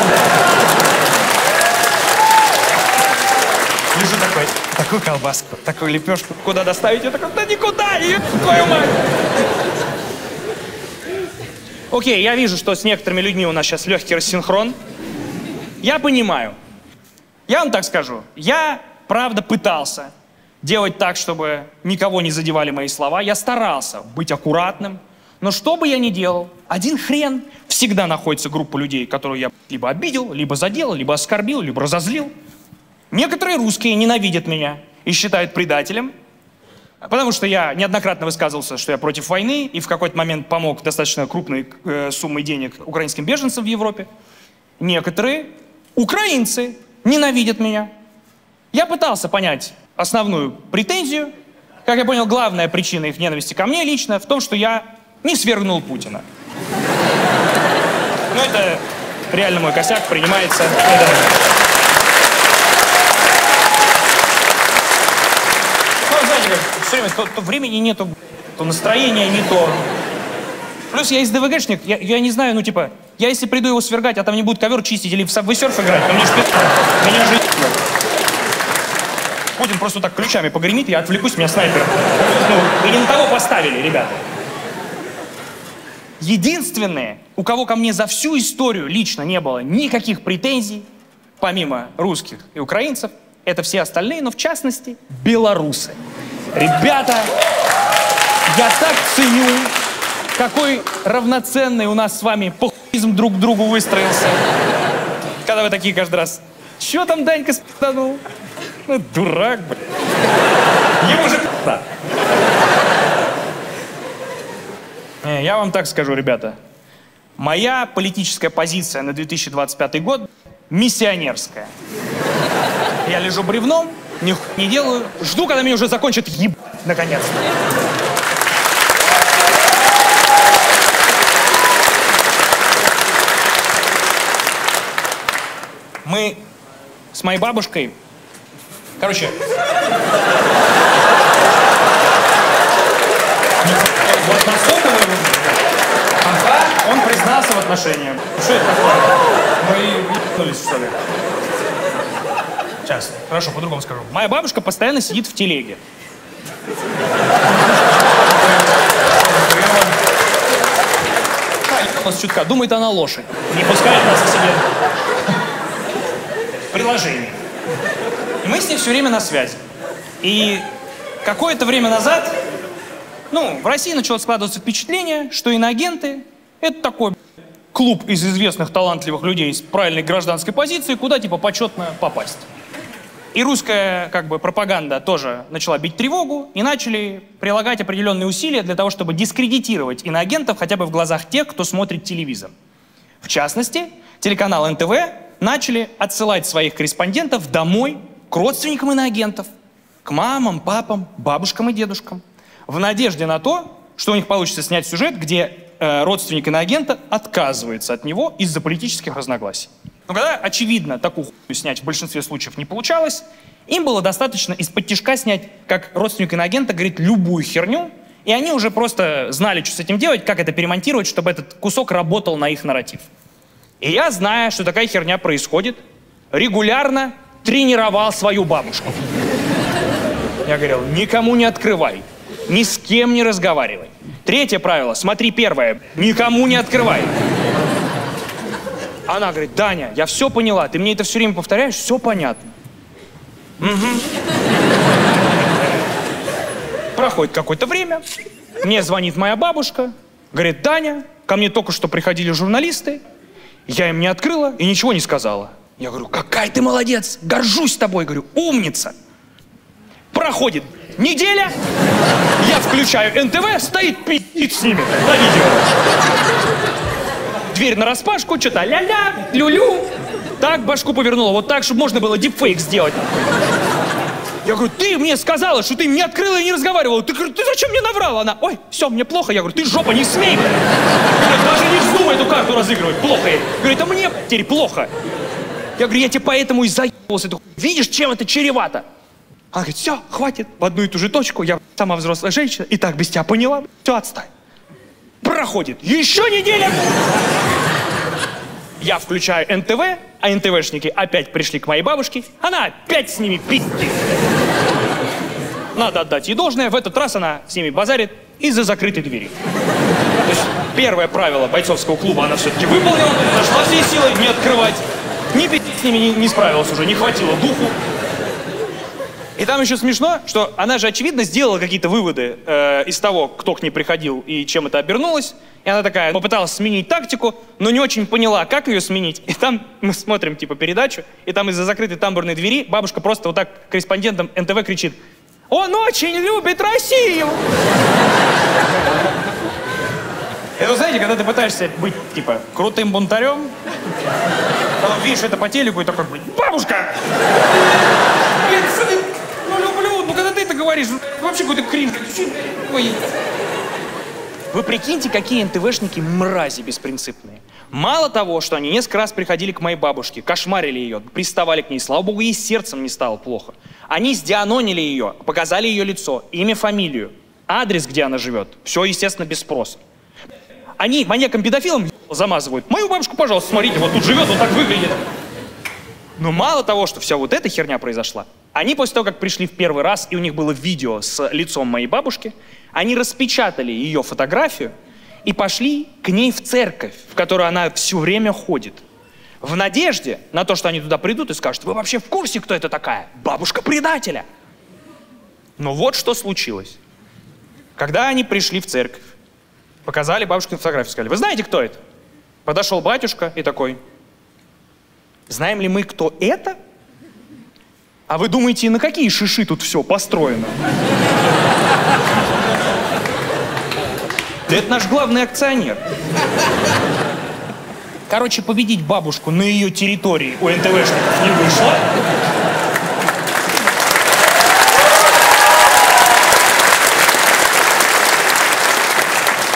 Лежу такой: такую колбаску, такую лепешку, куда доставить? Я такой: да никуда, твою мать! Окей, я вижу, что с некоторыми людьми у нас сейчас легкий рассинхрон. Я понимаю. Я вам так скажу. Я, правда, пытался делать так, чтобы никого не задевали мои слова. Я старался быть аккуратным. Но что бы я ни делал, один хрен всегда находится группа людей, которую я либо обидел, либо задел, либо оскорбил, либо разозлил. Некоторые русские ненавидят меня и считают предателем, потому что я неоднократно высказывался, что я против войны, и в какой-то момент помог достаточно крупной суммой денег украинским беженцам в Европе. Некоторые украинцы ненавидят меня. Я пытался понять основную претензию. Как я понял, главная причина их ненависти ко мне лично в том, что я не свергнул Путина. Но это реально мой косяк, принимается. Все время то времени нету, то настроения не то. Плюс я из ДВГшник, я не знаю, ну типа, я если приду его свергать, а там не будет ковер чистить или в Subway Surf играть, то мне же меня же... Путин просто так ключами погремит, я отвлекусь, меня снайпер. Ну, вы не на того поставили, ребята. Единственные, у кого ко мне за всю историю лично не было никаких претензий, помимо русских и украинцев, это все остальные, но в частности, белорусы. Ребята, я так ценю, какой равноценный у нас с вами похуизм друг к другу выстроился. Когда вы такие каждый раз: чё там Данька спи***нул? Ну, дурак, блин. Ему же пи***. Я вам так скажу, ребята. Моя политическая позиция на 2025 год миссионерская. Я лежу бревном, нихуя не делаю, жду, когда меня уже закончат ебать, наконец-то. Мы с моей бабушкой, короче, вот настолько он признался в отношениях. Что это такое? Мы ебнулись, что ли? Сейчас, хорошо, по-другому скажу. Моя бабушка постоянно сидит в телеге. Чутка. Думает, она лошадь. Не пускает нас к себе. Приложение. И мы с ней все время на связи. И какое-то время назад, в России начало складываться впечатление, что иноагенты — это такой клуб из известных талантливых людей с правильной гражданской позицией, куда типа почетно попасть. И русская пропаганда тоже начала бить тревогу и начали прилагать определенные усилия для того, чтобы дискредитировать иноагентов хотя бы в глазах тех, кто смотрит телевизор. В частности, телеканал НТВ начали отсылать своих корреспондентов домой к родственникам иноагентов, к мамам, папам, бабушкам и дедушкам, в надежде на то, что у них получится снять сюжет, где родственник иноагента отказывается от него из-за политических разногласий. Но когда, очевидно, такую хуйню снять в большинстве случаев не получалось, им было достаточно из-под тишка снять, как родственник иноагента говорит любую херню, и они уже просто знали, что с этим делать, как это перемонтировать, чтобы этот кусок работал на их нарратив. И я, зная, что такая херня происходит, регулярно тренировал свою бабушку. Я говорил: никому не открывай, ни с кем не разговаривай. Третье правило, смотри первое, никому не открывай. Она говорит: Даня, я все поняла, ты мне это все время повторяешь, все понятно. Угу. Проходит какое-то время, мне звонит моя бабушка, говорит: Даня, ко мне только что приходили журналисты, я им не открыла и ничего не сказала. Я говорю: какая ты молодец, горжусь тобой, говорю, умница. Проходит неделя, я включаю НТВ, стоит пи***т с ними на видео. Дверь нараспашку, что-то ля-ля, лю-лю. Так башку повернула, вот так, чтобы можно было дипфейк сделать. Я говорю: ты мне сказала, что ты им не открыла и не разговаривала. Ты зачем мне наврала? Она: ой, все, мне плохо. Я говорю: ты жопа, не смей. Говорит: даже не вздумай эту карту разыгрывать, плохо ей. Говорит: а мне теперь плохо. Я говорю: я тебе поэтому и заебался. Видишь, чем это чревато? Она говорит: все, хватит, в одну и ту же точку, я сама взрослая женщина, и так без тебя поняла, все, отстань. Проходит еще неделя. Я включаю НТВ, а НТВшники опять пришли к моей бабушке, она опять с ними пиздит. Надо отдать ей должное, в этот раз она с ними базарит из-за закрытой двери. То есть первое правило бойцовского клуба она все-таки выполнила, нашла все силы не открывать. Ни пиздить с ними не справилась уже, не хватило духу. И там еще смешно, что она же, очевидно, сделала какие-то выводы из того, кто к ней приходил и чем это обернулось. И она такая попыталась сменить тактику, но не очень поняла, как ее сменить. И там мы смотрим, передачу, и там из-за закрытой тамбурной двери бабушка просто вот так корреспондентам НТВ кричит: он очень любит Россию! Это, знаете, когда ты пытаешься быть, крутым бунтарем, потом видишь это по телеку и такой: бабушка! Люблю, когда ты это говоришь, вообще какой-то кринж. Вы прикиньте, какие НТВшники мрази беспринципные. Мало того, что они несколько раз приходили к моей бабушке, кошмарили ее, приставали к ней, слава богу, ей сердцем не стало плохо. Они сдианонили ее, показали ее лицо, имя, фамилию, адрес, где она живет. Все, естественно, без спроса. Они маньякам-педофилам замазывают: мою бабушку, пожалуйста, смотрите, вот тут живет, вот так выглядит. Но мало того, что вся вот эта херня произошла, они после того, как пришли в первый раз, и у них было видео с лицом моей бабушки, они распечатали ее фотографию и пошли к ней в церковь, в которую она все время ходит. В надежде на то, что они туда придут и скажут: вы вообще в курсе, кто это такая? Бабушка предателя. Но вот что случилось. Когда они пришли в церковь, Показали бабушкину фотографию, сказали, вы знаете, кто это? Подошел батюшка и такой, знаем ли мы, кто это? А вы думаете, на какие шиши тут все построено? Да это наш главный акционер. Короче, победить бабушку на ее территории у НТВшников не вышло.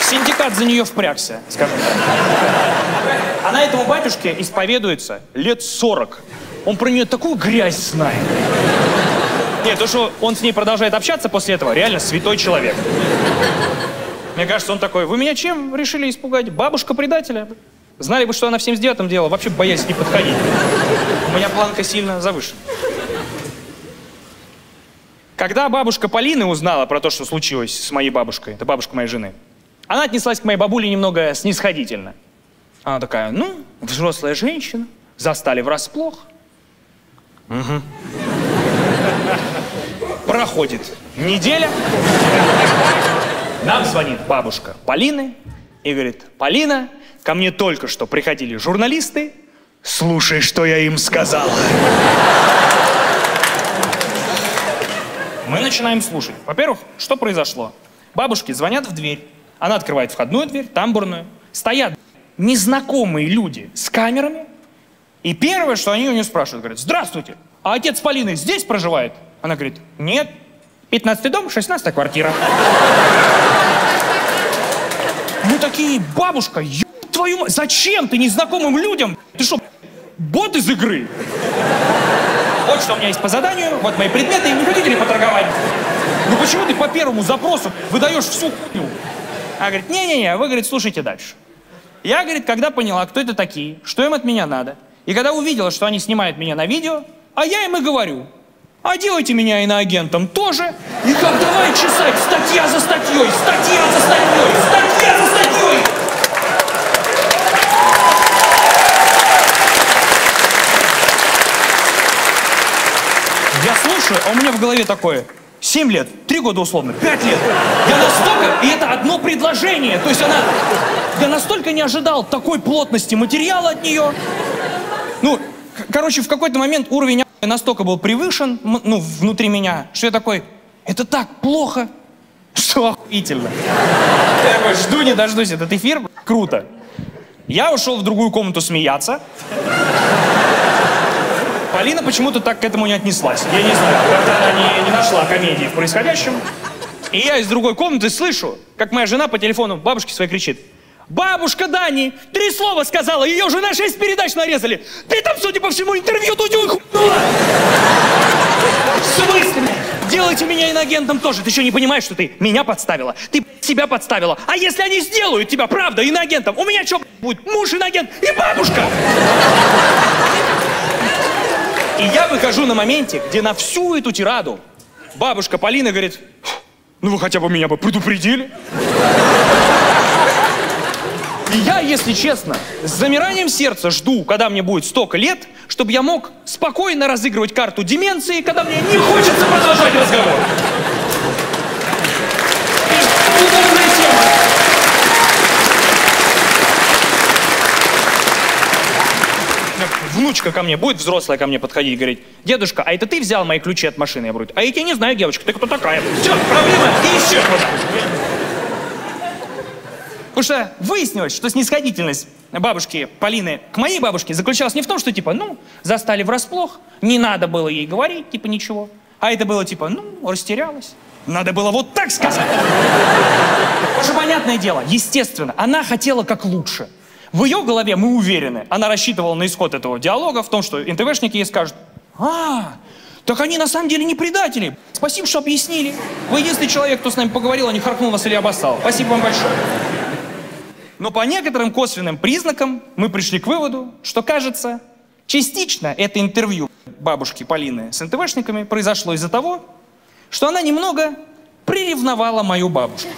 Синдикат за нее впрягся, скажем так. Она этому батюшке исповедуется лет 40. Он про нее такую грязь знает. Нет, то, что он с ней продолжает общаться после этого, реально святой человек. Мне кажется, он такой, вы меня чем решили испугать? Бабушка предателя? Знали бы, что она в 79-м делала, вообще боясь не подходить. У меня планка сильно завышена. Когда бабушка Полины узнала про то, что случилось с моей бабушкой, это бабушка моей жены, она отнеслась к моей бабуле немного снисходительно. Она такая, ну, взрослая женщина, застали врасплох. Угу. Проходит неделя. Нам звонит бабушка Полины и говорит, Полина, ко мне только что приходили журналисты. Слушай, что я им сказала. Мы начинаем слушать. Во-первых, что произошло? Бабушки звонят в дверь. Она открывает входную дверь, тамбурную. Стоят незнакомые люди с камерами. И первое, что они у нее спрашивают, говорят, здравствуйте, а отец Полины здесь проживает? Она говорит, нет, 15-й дом, 16-я квартира. Мы такие, бабушка, твою мать, зачем ты незнакомым людям? Ты что, бот из игры? Вот что у меня есть по заданию, вот мои предметы, не хотите ли поторговать? Ну почему ты по первому запросу выдаешь всю хуйню? Она говорит, не-не-не, вы, говорит, слушайте дальше. Я, говорит, когда поняла, кто это такие, что им от меня надо, и когда увидела, что они снимают меня на видео, а я им и говорю, а делайте меня иноагентом тоже. И как давай чесать статья за статьей, статья за статьей, статья за статьей. Я слушаю, а у меня в голове такое, 7 лет, 3 года условно, 5 лет. Я настолько, и это одно предложение, то есть она, я настолько не ожидал такой плотности материала от нее. Ну, короче, в какой-то момент уровень настолько был превышен, ну, внутри меня, что я такой, это так плохо, что охуительно. Я такой, жду не дождусь этот эфир, круто. Я ушел в другую комнату смеяться. Полина почему-то так к этому не отнеслась. Я не знаю, как-то она не нашла комедии в происходящем. И я из другой комнаты слышу, как моя жена по телефону бабушке своей кричит, бабушка Дани 3 слова сказала, ее уже на 6 передач нарезали. Ты там, судя по всему, интервью тут хуйнула. В смысле? Делайте меня иноагентом тоже. Ты что, не понимаешь, что ты меня подставила? Ты себя подставила. А если они сделают тебя, правда, иноагентом? У меня что будет? Муж иноагент и бабушка. И я выхожу на моменте, где на всю эту тираду бабушка Полина говорит, ну вы хотя бы меня бы предупредили. И я, если честно, с замиранием сердца жду, когда мне будет столько лет, чтобы я мог спокойно разыгрывать карту деменции, когда мне не хочется продолжать разговор. Удобная тема. Внучка ко мне будет, взрослая ко мне подходить и говорить, дедушка, а это ты взял мои ключи от машины? Я говорю, а я тебя не знаю, девочка, ты кто такая? Все, проблема исчерпана. Потому что выяснилось, что снисходительность бабушки Полины к моей бабушке заключалась не в том, что типа, ну, застали врасплох, не надо было ей говорить, типа, ничего. А это было типа, ну, растерялась. Надо было вот так сказать. Потому что, понятное дело, естественно, она хотела как лучше. В ее голове, мы уверены, она рассчитывала на исход этого диалога в том, что НТВшники ей скажут, так они на самом деле не предатели. Спасибо, что объяснили. Вы единственный человек, кто с нами поговорил, а не харкнул нас или обоссал. Спасибо вам большое. Но по некоторым косвенным признакам мы пришли к выводу, что, кажется, частично это интервью бабушки Полины с НТВшниками произошло из-за того, что она немного приревновала мою бабушку.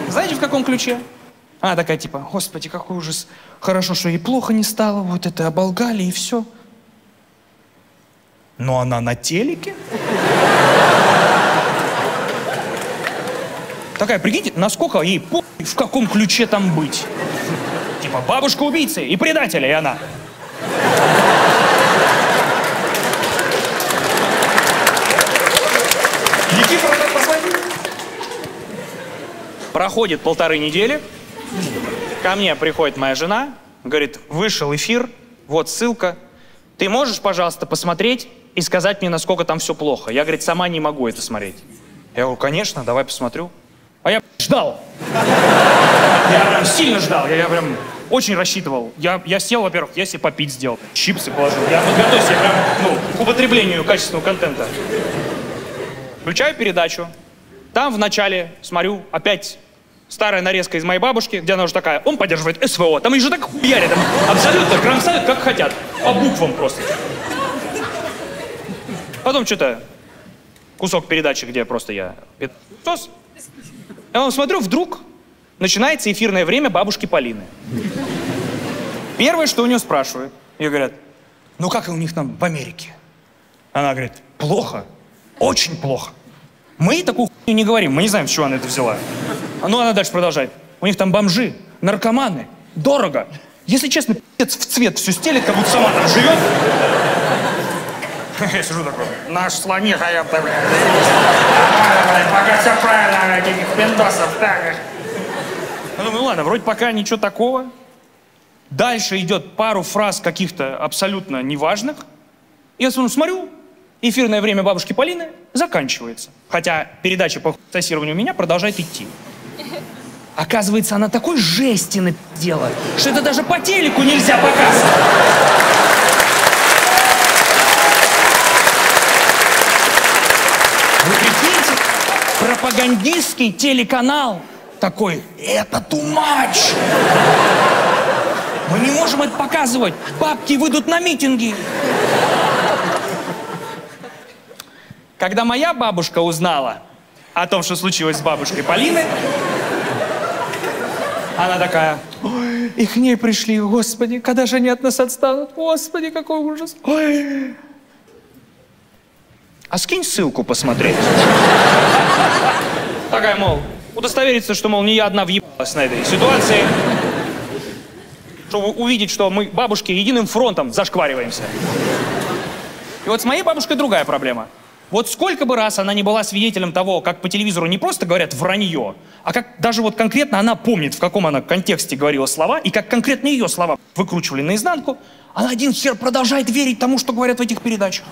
Знаете, в каком ключе? Она такая типа, господи, какой ужас, хорошо, что ей плохо не стало, вот это оболгали и все. Но она на телеке? Такая, прикиньте, насколько ей в каком ключе там быть. Типа, бабушка убийцы и предателя, и она. Никифор так посмотрел. Проходит 1,5 недели. Ко мне приходит моя жена, говорит, вышел эфир, вот ссылка. Ты можешь, пожалуйста, посмотреть и сказать мне, насколько там все плохо? Я, говорит, сама не могу это смотреть. Я говорю, конечно, давай посмотрю. А я ждал. Я прям сильно ждал. Я прям очень рассчитывал. Я сел, во-первых, я себе попить сделал. Чипсы положил. Я подготовился прям, к употреблению качественного контента. Включаю передачу. Там в начале, смотрю, опять старая нарезка из моей бабушки, где она уже такая, он поддерживает СВО. Там их же так хуярят, там абсолютно кромсают, как хотят. По буквам просто. Потом что-то, кусок передачи, где просто я... Я смотрю, вдруг начинается эфирное время бабушки Полины. Первое, что у нее спрашивают, ее говорят, ну как у них там в Америке? Она говорит, плохо, очень плохо. Мы такую хуйню не говорим, мы не знаем, с чего она это взяла. Ну, она дальше продолжает. У них там бомжи, наркоманы, дорого. Если честно, пи***ц в цвет все стелит, как будто сама там живет. Я сижу такой, наш слониха, я пока все правильно, этих пиндосов, так. Я думаю, ладно, вроде пока ничего такого. Дальше идет пару фраз каких-то абсолютно неважных. Я смотрю, эфирное время бабушки Полины заканчивается. Хотя передача по хуйсосированию меня продолжает идти. Оказывается, она такой жести напи***дела, что это даже по телеку нельзя показывать. Вы прикиньте, пропагандистский телеканал такой, это too much. Мы не можем это показывать, бабки выйдут на митинги. Когда моя бабушка узнала о том, что случилось с бабушкой Полины, она такая, ой, и к ней пришли, господи, когда же они от нас отстанут, господи, какой ужас. Ой. А скинь ссылку посмотреть. Такая, мол, удостовериться, что, мол, не я одна въебалась на этой ситуации. Чтобы увидеть, что мы, бабушки, единым фронтом зашквариваемся. И вот с моей бабушкой другая проблема. Вот сколько бы раз она не была свидетелем того, как по телевизору не просто говорят вранье, а как даже вот конкретно она помнит, в каком она контексте говорила слова, и как конкретно ее слова выкручивали наизнанку, она один хер продолжает верить тому, что говорят в этих передачах.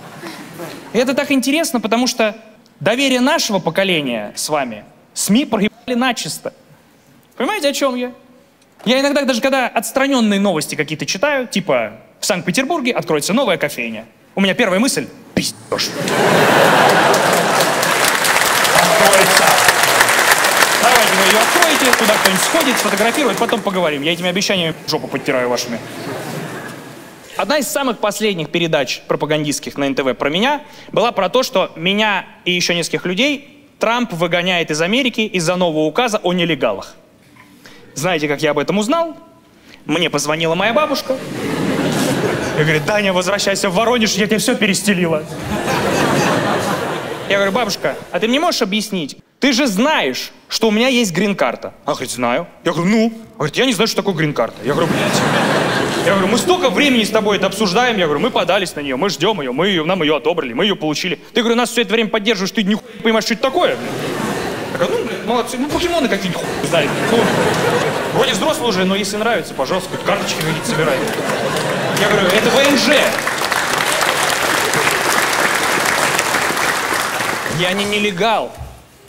И это так интересно, потому что доверие нашего поколения с вами СМИ проебали начисто. Понимаете, о чем я? Я иногда даже когда отстраненные новости какие-то читаю, типа в Санкт-Петербурге откроется новая кофейня. У меня первая мысль – пиздёж. Откроется. Давайте вы ее откроете, туда кто-нибудь сходит, сфотографирует, потом поговорим. Я этими обещаниями жопу подтираю вашими. Одна из самых последних передач пропагандистских на НТВ про меня была про то, что меня и еще нескольких людей Трамп выгоняет из Америки из-за нового указа о нелегалах. Знаете, как я об этом узнал? Мне позвонила моя бабушка. И говорит, Даня, возвращайся в Воронеж, я тебе все перестелила. Я говорю, бабушка, а ты мне можешь объяснить? Ты же знаешь, что у меня есть грин-карта. Она говорит, знаю. Я говорю, ну? Она говорит, я не знаю, что такое грин-карта. Я говорю, блядь. Я говорю, мы столько времени с тобой это обсуждаем. Я говорю, мы подались на нее, мы ждем ее, нам ее одобрили, мы ее получили. Ты, говорю, нас все это время поддерживаешь, ты нихуя не понимаешь, что это такое? Я говорю, ну, блядь, молодцы, ну, покемоны какие-нибудь хуй знают. Ну, вроде взрослый уже, но если нравится, пожалуйста, хоть карточки какие-то собирай. Я говорю, это ВНЖ. Я не нелегал,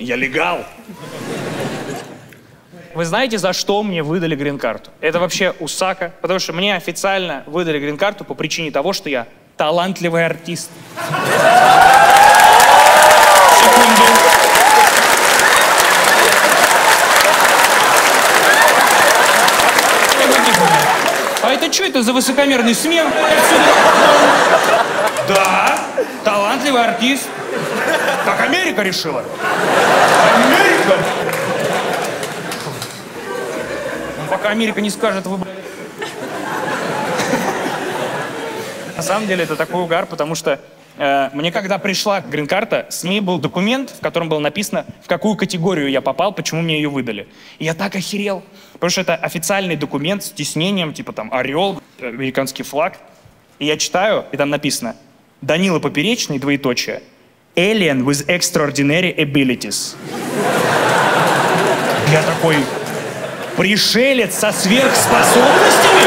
я легал. Вы знаете, за что мне выдали грин-карту? Это вообще усака, потому что мне официально выдали грин-карту по причине того, что я талантливый артист. Секунду. А это что это за высокомерный смех? Да, талантливый артист. Так Америка решила. Америка? Пока Америка не скажет, вы... На самом деле это такой угар, потому что Мне когда пришла грин-карта, с ней был документ, в котором было написано, в какую категорию я попал, почему мне ее выдали. И я так охерел, потому что это официальный документ с тиснением, типа там орел, американский флаг. И я читаю, и там написано: Данила Поперечный, двоеточие, alien with extraordinary abilities. Я такой: пришелец со сверхспособностями?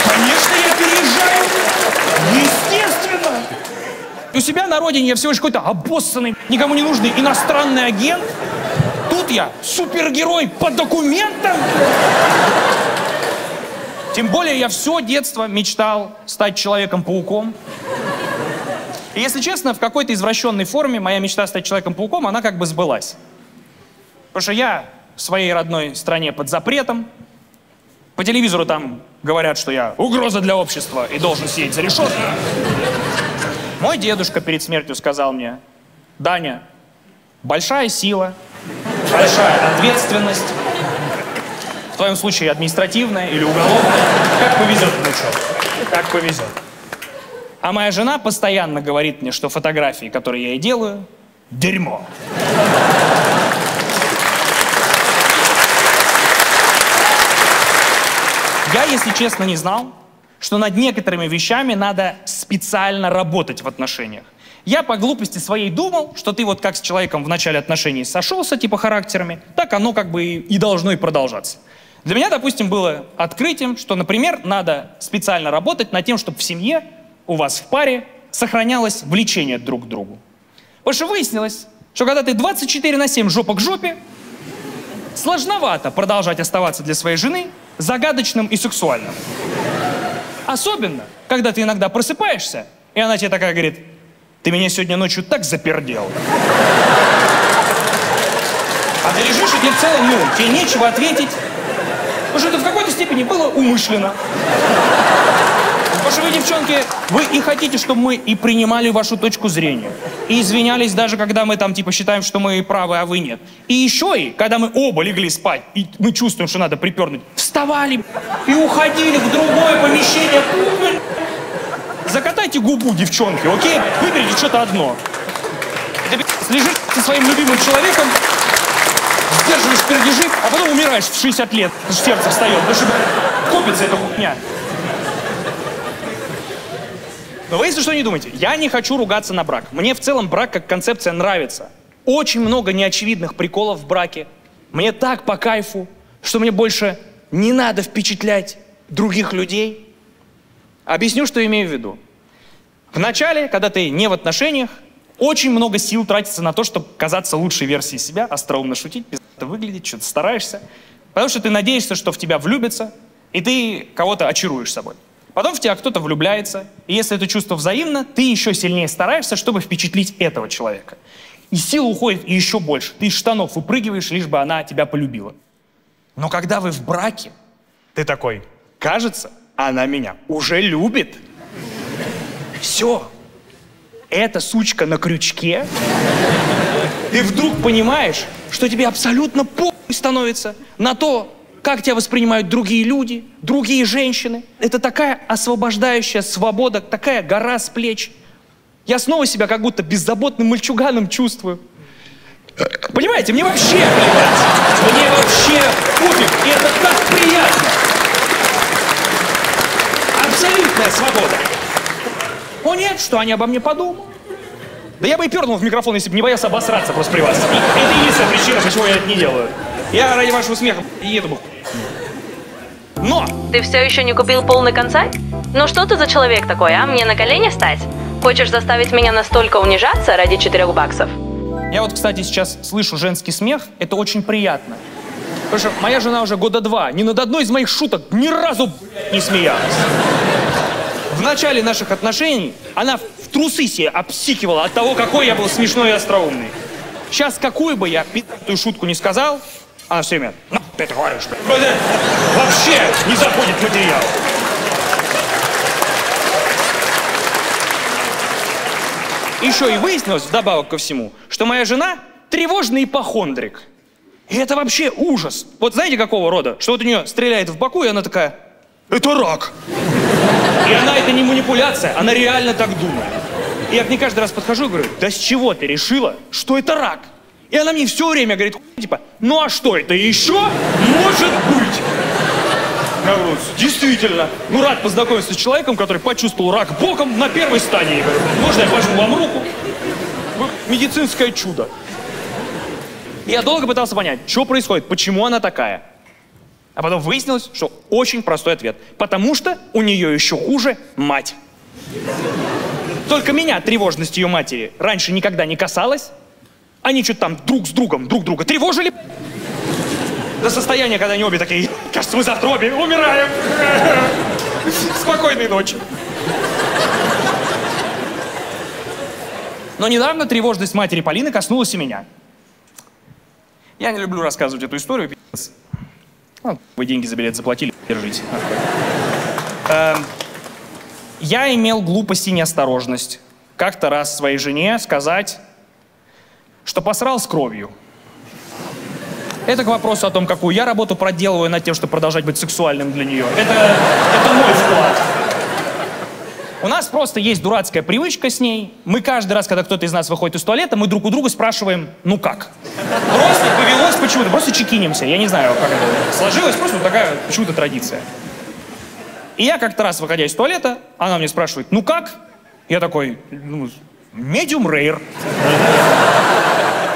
Конечно, я переезжаю. Естественно. У себя на родине я всего лишь какой-то обоссанный, никому не нужный иностранный агент. Тут я супергерой по документам. Тем более я все детство мечтал стать Человеком-пауком. И если честно, в какой-то извращенной форме моя мечта стать Человеком-пауком, она как бы сбылась. Потому что я в своей родной стране под запретом. По телевизору там говорят, что я угроза для общества и должен сидеть за решеткой. Мой дедушка перед смертью сказал мне: Даня, большая сила, большая ответственность. В твоем случае административная или уголовная. Как повезет, внучок. Как повезет. А моя жена постоянно говорит мне, что фотографии, которые я ей делаю, дерьмо. Я, если честно, не знал, что над некоторыми вещами надо специально работать в отношениях. Я по глупости своей думал, что ты вот как с человеком в начале отношений сошелся, типа характерами, так оно как бы и должно и продолжаться. Для меня, допустим, было открытием, что, например, надо специально работать над тем, чтобы в семье у вас в паре сохранялось влечение друг к другу. Потому что выяснилось, что когда ты 24/7 жопа к жопе, сложновато продолжать оставаться для своей жены загадочным и сексуальным. Особенно, когда ты иногда просыпаешься, и она тебе такая говорит: ты меня сегодня ночью так запердел. А ты лежишь, и тебе в целом, тебе нечего ответить. Потому что это в какой-то степени было умышленно. Потому что вы, девчонки, вы и хотите, чтобы мы и принимали вашу точку зрения. И извинялись даже, когда мы там типа считаем, что мы правы, а вы нет. И еще и, когда мы оба легли спать, и мы чувствуем, что надо припернуть, вставали и уходили в другое помещение. Закатайте губу, девчонки, окей? Выберите что-то одно. Ты лежишь со своим любимым человеком, сдерживаешь пердежи, а потом умираешь в 60 лет. Сердце встает, потому что копится эта хуйня. Но вы, если что, не думайте, я не хочу ругаться на брак. Мне в целом брак как концепция нравится. Очень много неочевидных приколов в браке. Мне так по кайфу, что мне больше не надо впечатлять других людей. Объясню, что имею в виду. Вначале, когда ты не в отношениях, очень много сил тратится на то, чтобы казаться лучшей версией себя, остроумно шутить, пиздато выглядеть, что-то стараешься. Потому что ты надеешься, что в тебя влюбятся, и ты кого-то очаруешь собой. Потом в тебя кто-то влюбляется, и если это чувство взаимно, ты еще сильнее стараешься, чтобы впечатлить этого человека. И сила уходит еще больше. Ты из штанов выпрыгиваешь, лишь бы она тебя полюбила. Но когда вы в браке, ты такой: кажется, она меня уже любит. Все. Эта сучка на крючке. Ты вдруг понимаешь, что тебе абсолютно похуй становится на то, как тебя воспринимают другие люди, другие женщины. Это такая освобождающая свобода, такая гора с плеч. Я снова себя как будто беззаботным мальчуганом чувствую. Понимаете, мне вообще плевать. Мне вообще пофиг, и это так приятно. Абсолютная свобода. О нет, что они обо мне подумают? Да я бы и пернул в микрофон, если бы не боялся обосраться просто при вас. Это единственная причина, почему я это не делаю. Я ради вашего смеха и еду бы. Но! Ты все еще не купил полный концерт? Ну что ты за человек такой, а? Мне на колени встать? Хочешь заставить меня настолько унижаться ради 4 баксов? Я вот, кстати, сейчас слышу женский смех. Это очень приятно. Потому что моя жена уже года 2 ни над одной из моих шуток ни разу не смеялась. В начале наших отношений она в трусы себе обсикивала от того, какой я был смешной и остроумный. Сейчас какую бы я пи***ую шутку не сказал, она все время: ну, ты это говоришь, блядь. Вообще не заходит в материал. Еще и выяснилось, вдобавок ко всему, что моя жена тревожный ипохондрик. И это вообще ужас. Вот знаете, какого рода? Что вот у нее стреляет в боку, и она такая: это рак. И она, это не манипуляция, она реально так думает. И я к ней каждый раз подхожу и говорю, да с чего ты решила, что это рак? И она мне все время говорит, типа, ну а что это еще может быть? Я говорю, действительно, ну рад познакомиться с человеком, который почувствовал рак боком на первой стадии. Я говорю, можно я пожму вам руку? Медицинское чудо. И я долго пытался понять, что происходит, почему она такая. А потом выяснилось, что очень простой ответ. Потому что у нее еще хуже мать. Только меня тревожность ее матери раньше никогда не касалась. Они что-то там друг с другом друг друга тревожили. До состояния, когда они обе такие, кажется, мы завтра обе умираем. Спокойной ночи. Но недавно тревожность матери Полины коснулась и меня. Я не люблю рассказывать эту историю. Вы деньги за билет заплатили, держите. Я имел глупость и неосторожность как-то раз своей жене сказать, что посрал с кровью. Это к вопросу о том, какую я работу проделываю над тем, чтобы продолжать быть сексуальным для нее. Это мой вклад. У нас просто есть дурацкая привычка с ней. Мы каждый раз, когда кто-то из нас выходит из туалета, мы друг у друга спрашиваем, ну как? Просто повелось почему-то, просто чекинимся. Я не знаю, как это сложилось, просто вот такая почему-то традиция. И я как-то раз, выходя из туалета, она мне спрашивает, ну как? Я такой, ну, medium rare.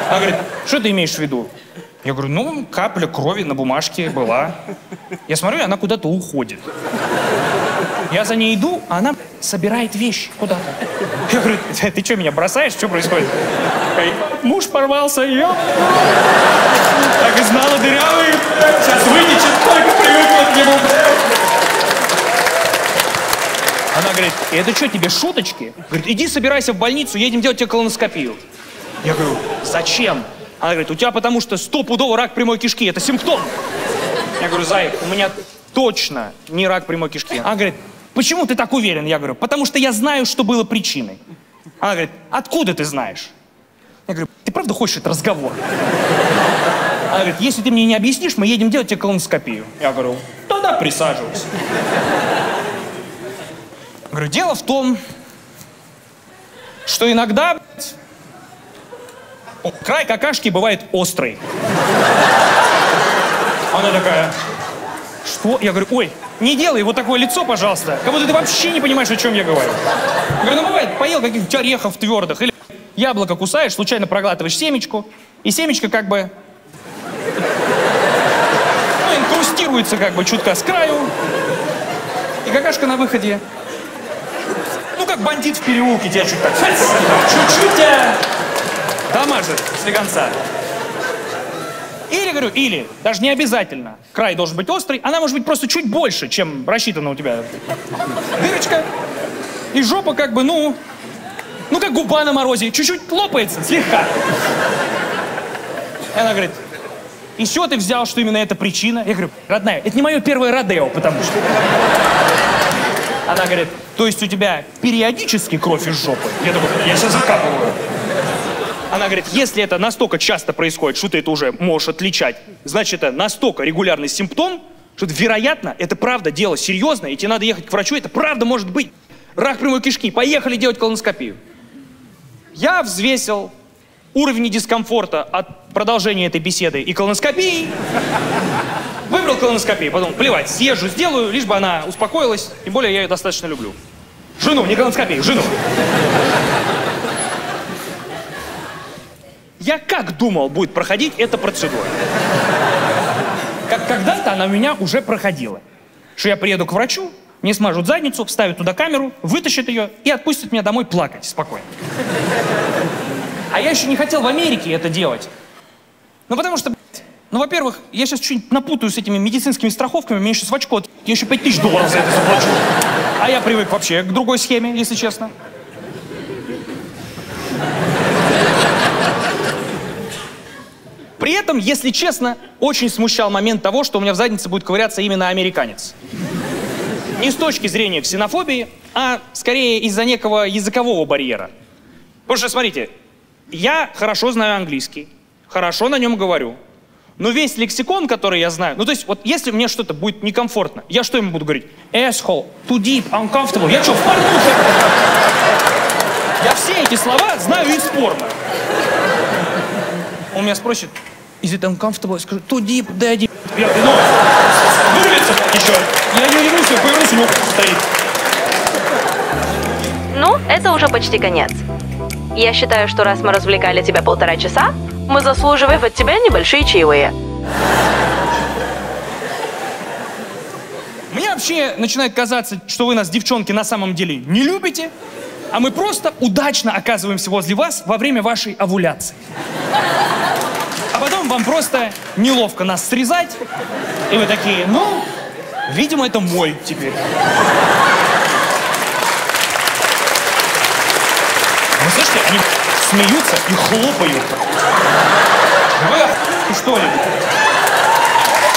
Она говорит, что ты имеешь в виду? Я говорю, ну, капля крови на бумажке была. Я смотрю, она куда-то уходит. Я за ней иду, а она собирает вещи куда-то. Я говорю, ты что, меня бросаешь? Что происходит? Муж порвался, ее. Так и знала, дырявый. Сейчас вытечет, только привыкла к нему. Она говорит, это что, тебе шуточки? Говорит, иди собирайся в больницу, едем делать тебе колоноскопию. Я говорю, зачем? Она говорит, у тебя потому что стопудово рак прямой кишки, это симптом. Я говорю, Зайк, у меня точно не рак прямой кишки. Она говорит, почему ты так уверен? Я говорю, потому что я знаю, что было причиной. Она говорит, откуда ты знаешь? Я говорю, ты правда хочешь этот разговор? Она говорит, если ты мне не объяснишь, мы едем делать тебе колоноскопию. Я говорю, тогда присаживайся. Я говорю, дело в том, что иногда край какашки бывает острый. Она такая, что? Я говорю, ой, не делай вот такое лицо, пожалуйста, как будто ты вообще не понимаешь, о чем я говорю. Я говорю, ну бывает, поел каких-нибудь орехов твердых, или яблоко кусаешь, случайно проглатываешь семечку, и семечко как бы, ну, инкрустируется как бы чутка с краю, и какашка на выходе. Ну, как бандит в переулке, тебя чуть так, чуть-чуть тебя дамажит слегонца. Или, говорю, или, даже не обязательно, край должен быть острый, она может быть просто чуть больше, чем рассчитана у тебя дырочка, и жопа как бы, ну, как губа на морозе, чуть-чуть лопается, слегка. И она говорит, и что ты взял, что именно это причина? Я говорю, родная, это не мое первое родео, потому что... Она говорит, то есть у тебя периодически кровь из жопы? Я такой, я сейчас закапываю. Она говорит, если это настолько часто происходит, что ты это уже можешь отличать, значит, это настолько регулярный симптом, что, вероятно, это правда дело серьезное, и тебе надо ехать к врачу, это правда может быть рак прямой кишки. Поехали делать колоноскопию. Я взвесил уровень дискомфорта от продолжения этой беседы и колоноскопии. Выбрал колоноскопию, потом плевать, съезжу, сделаю, лишь бы она успокоилась, тем более я ее достаточно люблю. Жену, не колоноскопию, жену. Я как думал, будет проходить эта процедура? Как когда-то она у меня уже проходила. Что я приеду к врачу, мне смажут задницу, вставят туда камеру, вытащат ее и отпустят меня домой плакать спокойно. А я еще не хотел в Америке это делать. Ну потому что, ну во-первых, я сейчас что-нибудь напутаю с этими медицинскими страховками, мне еще свачку, я еще $5000 за это заплачу. А я привык вообще к другой схеме, если честно. При этом, если честно, очень смущал момент того, что у меня в заднице будет ковыряться именно американец. Не с точки зрения ксенофобии, а скорее из-за некого языкового барьера. Потому что, смотрите, я хорошо знаю английский, хорошо на нем говорю. Но весь лексикон, который я знаю, ну то есть вот если мне что-то будет некомфортно, я что ему буду говорить? Asshole, too deep, uncomfortable. Я что, в порнухе? Я все эти слова знаю из порно. Он меня спросит, is it uncomfortable? Я скажу, too deep, daddy. Я говорю, ну, вырвется еще. Я не вернусь, я повернусь, у него стоит. Ну, это уже почти конец. Я считаю, что раз мы развлекали тебя 1,5 часа, мы заслуживаем от тебя небольшие чаевые. Мне вообще начинает казаться, что вы нас, девчонки, на самом деле не любите, а мы просто удачно оказываемся возле вас во время вашей овуляции. А потом вам просто неловко нас срезать, и вы такие, ну, видимо, это мой теперь. Вы слышите, они смеются и хлопают. Вы охуели, что ли?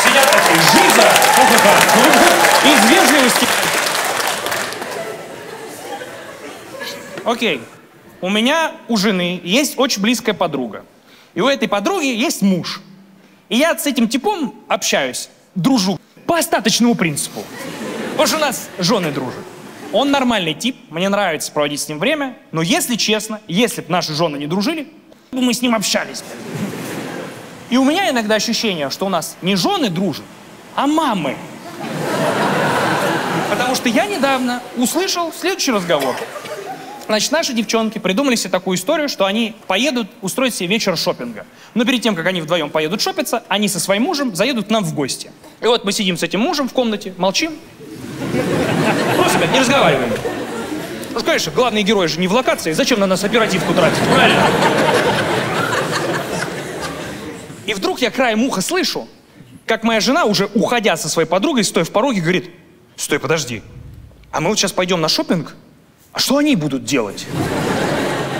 Сидят такие, жиза, из вежливости. Окей, у меня у жены есть очень близкая подруга. И у этой подруги есть муж. И я с этим типом общаюсь, дружу по остаточному принципу. Потому что у нас жены дружат. Он нормальный тип, мне нравится проводить с ним время, но если честно, если бы наши жены не дружили, мы с ним общались. И у меня иногда ощущение, что у нас не жены дружат, а мамы. Потому что я недавно услышал следующий разговор. Значит, наши девчонки придумали себе такую историю, что они поедут устроить себе вечер шопинга. Но перед тем, как они вдвоем поедут шопиться, они со своим мужем заедут к нам в гости. И вот мы сидим с этим мужем в комнате, молчим. Просто не разговариваем. Ну, конечно, главные герои же не в локации. Зачем на нас оперативку тратить? Правильно? И вдруг я краем уха слышу, как моя жена, уже уходя со своей подругой, стоя в пороге, говорит: стой, подожди, а мы вот сейчас пойдем на шопинг, а что они будут делать?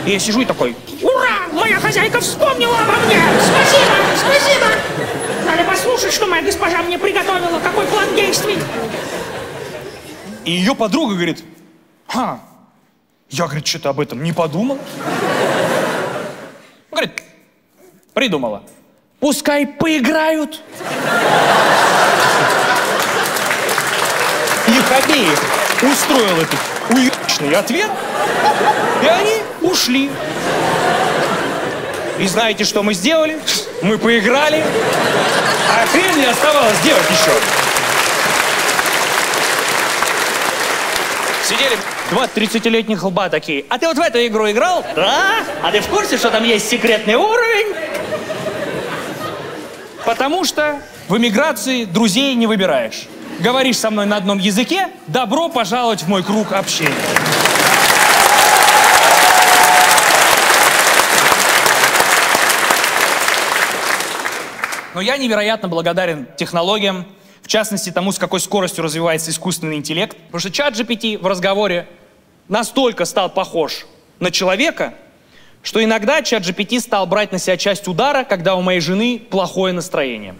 И я сижу и такой: ура! Моя хозяйка вспомнила обо мне! Спасибо! Спасибо! Надо послушать, что моя госпожа мне приготовила, какой план действий. И ее подруга говорит: я, говорит, что-то об этом не подумал. Говорит: придумала. Пускай поиграют. Их обеих устроил этот уебищный ответ, и они ушли. И знаете, что мы сделали? Мы поиграли, а хрен мне оставалось делать еще. Сидели два 30-летних лба такие: а ты вот в эту игру играл? Да? А ты в курсе, что там есть секретный уровень? Потому что в эмиграции друзей не выбираешь. Говоришь со мной на одном языке — добро пожаловать в мой круг общения. Но я невероятно благодарен технологиям, в частности тому, с какой скоростью развивается искусственный интеллект. Потому что ChatGPT в разговоре настолько стал похож на человека, что иногда ChatGPT стал брать на себя часть удара, когда у моей жены плохое настроение.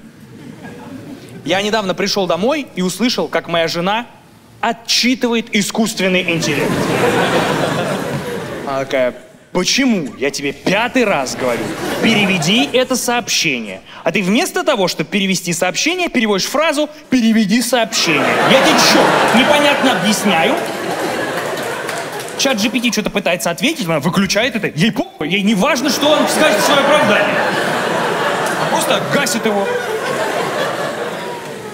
Я недавно пришел домой и услышал, как моя жена отчитывает искусственный интеллект. Она такая: почему? Я тебе 5-й раз говорю, переведи это сообщение. А ты вместо того, чтобы перевести сообщение, переводишь фразу «переведи сообщение». Я тебе что, непонятно объясняю? ChatGPT что-то пытается ответить, она выключает это. Ей похуй, ей не важно, что он скажет свое оправдание. А просто гасит его.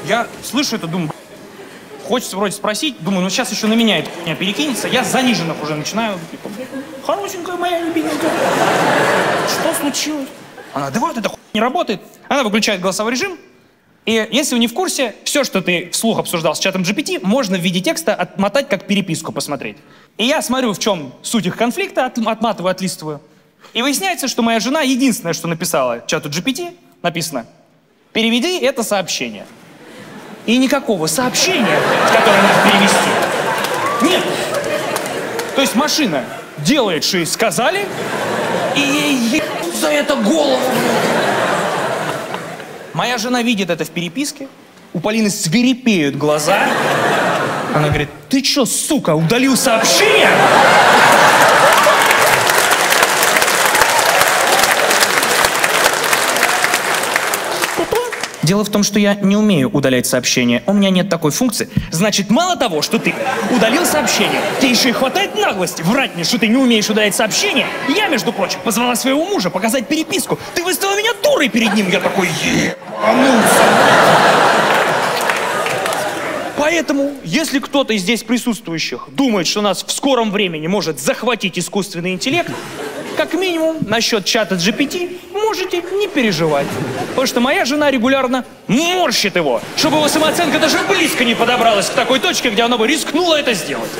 Я слышу это, думаю, хочется вроде спросить, думаю, ну сейчас еще на меня это перекинется. Я с заниженных уже начинаю, типа: хорошенькая моя любименькая, что случилось? Она: да вот, эта хуйня не работает. Она выключает голосовой режим. И если вы не в курсе, все, что ты вслух обсуждал с чатом GPT, можно в виде текста отмотать, как переписку посмотреть. И я смотрю, в чем суть их конфликта, отматываю, отлистываю. И выясняется, что моя жена единственное, что написала чату GPT, написано: переведи это сообщение. И никакого сообщения, которое надо перевести, нет. То есть машина делает, что ей сказали, и ей ебут за это голову. Моя жена видит это в переписке, у Полины свирепеют глаза. Она говорит: ты что, сука, удалил сообщение? Ты дело в том, что я не умею удалять сообщения. У меня нет такой функции. Значит, мало того, что ты удалил сообщение, тебе еще и хватает наглости врать мне, что ты не умеешь удалять сообщения. Я, между прочим, позвала своего мужа показать переписку. Ты выставила меня дурой перед ним. Я такой, ебанулся. Поэтому, если кто-то из здесь присутствующих думает, что нас в скором времени может захватить искусственный интеллект, как минимум, насчет чата GPT можете не переживать. Потому что моя жена регулярно морщит его, чтобы его самооценка даже близко не подобралась к такой точке, где она бы рискнула это сделать.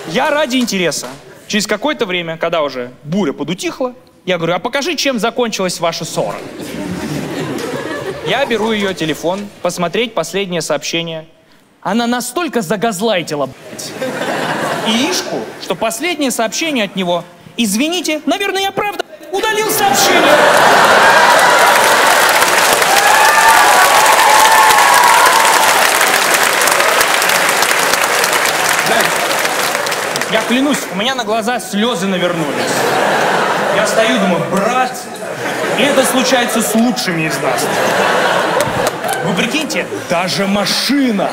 Я ради интереса. Через какое-то время, когда уже буря подутихла, я говорю, а покажи, чем закончилась ваша ссора. Я беру ее телефон, посмотреть последнее сообщение. Она настолько загазлайтила, блядь, Иишку, что последнее сообщение от него: извините, наверное, я правда удалил сообщение. Я клянусь, у меня на глаза слезы навернулись. Я стою, думаю, брат, и это случается с лучшими из нас. Вы прикиньте, даже машина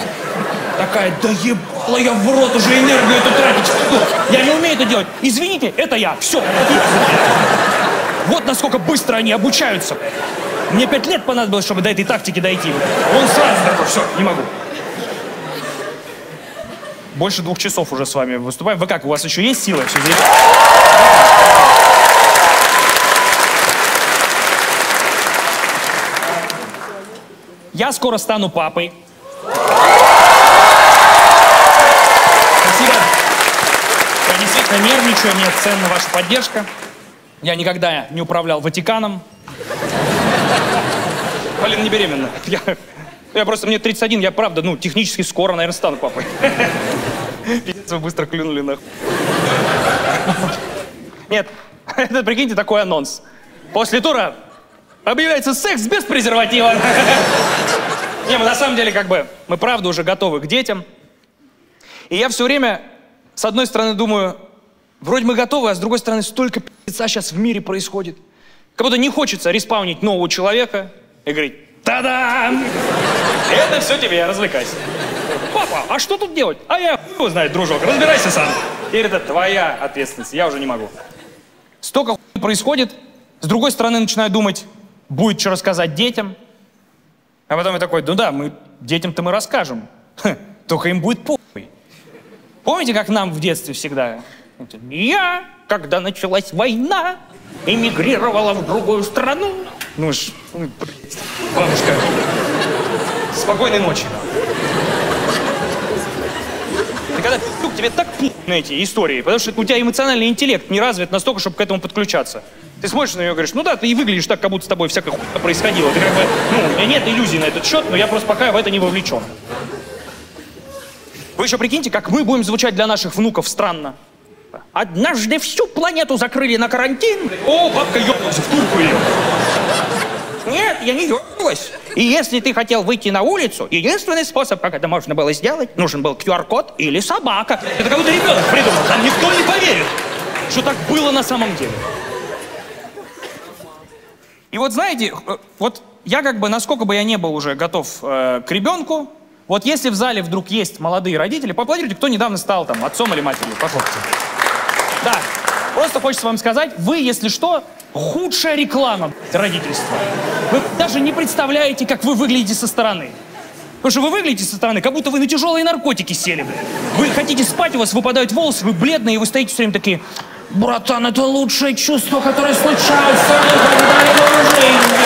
такая, да ебала я в рот уже энергию эту тратить. Я не умею это делать. Извините, это я. Все. Вот насколько быстро они обучаются. Мне 5 лет понадобилось, чтобы до этой тактики дойти. Он сразу такой, все, не могу. Больше 2 часов уже с вами выступаем. Вы как, у вас еще есть силы все здесь? Я скоро стану папой. Спасибо. Я действительно нервничаю, мне ценна ваша поддержка. Я никогда не управлял Ватиканом. Полина не беременна. Я просто, мне 31, я правда, технически скоро, наверное, стану папой. Пиздец, вы быстро клюнули нахуй. Нет, это, прикиньте, такой анонс. После тура объявляется секс без презерватива. Не, мы на самом деле мы правда уже готовы к детям. И я все время, с одной стороны, думаю, вроде мы готовы, а с другой стороны, столько пи***ца сейчас в мире происходит. Как будто не хочется респаунить нового человека и говорить: та-дам! Это все тебе, развлекайся. Папа, а что тут делать? А я хуй знает, дружок, разбирайся сам. Теперь это твоя ответственность, я уже не могу. Столько хуй происходит, с другой стороны, начинаю думать, будет что рассказать детям. А потом я такой, мы детям-то мы расскажем. Только им будет похуй. Помните, как нам в детстве всегда? Я, когда началась война, эмигрировала в другую страну. Бабушка, спокойной ночи. Ты когда тебе так на эти истории, потому что у тебя эмоциональный интеллект не развит настолько, чтобы к этому подключаться. Ты смотришь на нее и говоришь, ты и выглядишь так, как будто с тобой всякая хуйня происходила. Ты у меня нет иллюзий на этот счет, но я просто пока в это не вовлечен. Вы еще прикиньте, как мы будем звучать для наших внуков странно. Однажды всю планету закрыли на карантин. О, бабка ебнулась, в турку ее. Нет, я не ебнулась. И если ты хотел выйти на улицу, единственный способ, как это можно было сделать, нужен был QR-код или собака. Это как будто ребенок придумал. Нам никто не поверит, что так было на самом деле. И вот знаете, я насколько бы я не был уже готов к ребенку, вот если в зале вдруг есть молодые родители, поаплодируйте, кто недавно стал отцом или матерью. Похлопайте. Да, просто хочется вам сказать, вы, если что, худшая реклама родительства. Вы даже не представляете, как вы выглядите со стороны. Потому что вы выглядите со стороны, как будто вы на тяжелые наркотики сели. Вы хотите спать, у вас выпадают волосы, вы бледные, и вы стоите все время такие: братан, это лучшее чувство, которое случается когда-либо в жизни.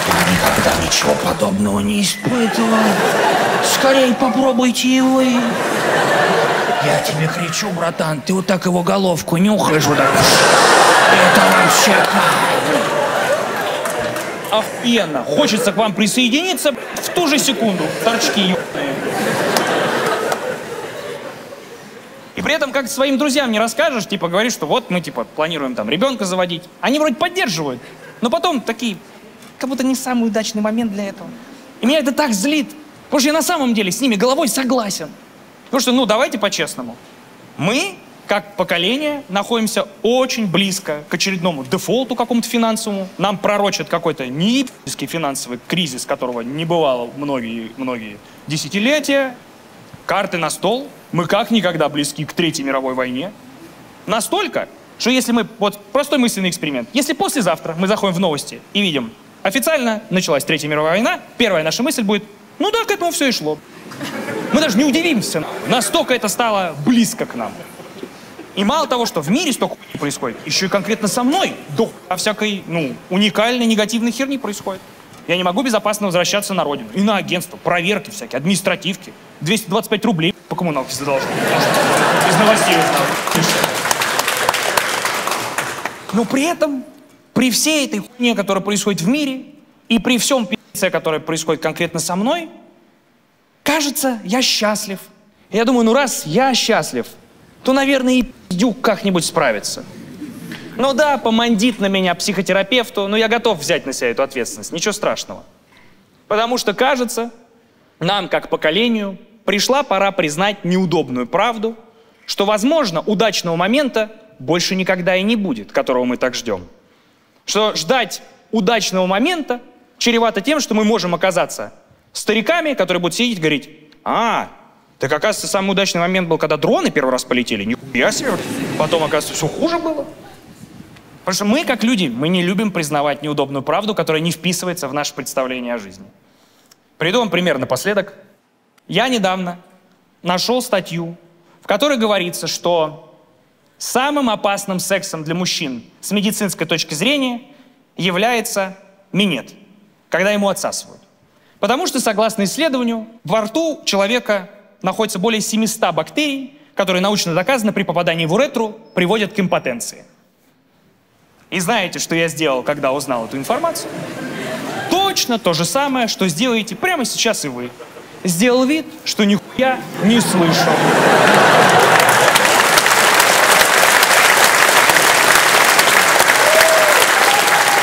Я никогда ничего подобного не испытывал. Скорее попробуйте его и... Я тебе кричу, братан, ты вот так его головку нюхаешь, вот так. Это вообще кайф. Охуенно. Хочется к вам присоединиться в ту же секунду. Торчки ебаные. И при этом как своим друзьям не расскажешь, говоришь, что вот мы, планируем ребенка заводить. Они вроде поддерживают, но потом такие, как будто не самый удачный момент для этого. И меня это так злит, потому что я на самом деле с ними головой согласен. Потому что, давайте по-честному. Мы, как поколение, находимся очень близко к очередному дефолту какому-то финансовому. Нам пророчат какой-то неебический финансовый кризис, которого не бывало многие десятилетия. Карты на стол. Мы как никогда близки к Третьей мировой войне. Настолько, что если мы... Вот простой мысленный эксперимент. Если послезавтра мы заходим в новости и видим, официально началась Третья мировая война, первая наша мысль будет, ну да, к этому все и шло. Мы даже не удивимся. Настолько это стало близко к нам. И мало того, что в мире столько хуйни происходит, еще и конкретно со мной всякой, уникальной негативной херни происходит. Я не могу безопасно возвращаться на родину. И на агентство, проверки всякие, административки. 225 рублей по коммуналке задолжал. Из новостей узнал. Но при этом, при всей этой хуйне, которая происходит в мире, и при всем пи***це, которое происходит конкретно со мной, кажется, я счастлив. И я думаю, раз я счастлив, то, наверное, и пиздюк как-нибудь справится. Ну да, помандит на меня психотерапевту, но я готов взять на себя эту ответственность. Ничего страшного. Потому что, кажется, нам, как поколению, пришла пора признать неудобную правду, что, возможно, удачного момента больше никогда и не будет, которого мы так ждем. Что ждать удачного момента чревато тем, что мы можем оказаться стариками, которые будут сидеть и говорить, так, оказывается, самый удачный момент был, когда дроны первый раз полетели. Нихуя себе. Потом, оказывается, все хуже было. Потому что мы, как люди, мы не любим признавать неудобную правду, которая не вписывается в наше представление о жизни. Приведу вам пример напоследок. Я недавно нашел статью, в которой говорится, что самым опасным сексом для мужчин с медицинской точки зрения является минет, когда ему отсасывают. Потому что, согласно исследованию, во рту человека находится более 700 бактерий, которые научно доказано при попадании в уретру приводят к импотенции. И знаете, что я сделал, когда узнал эту информацию? Точно то же самое, что сделаете прямо сейчас и вы. Сделал вид, что нихуя не слышал.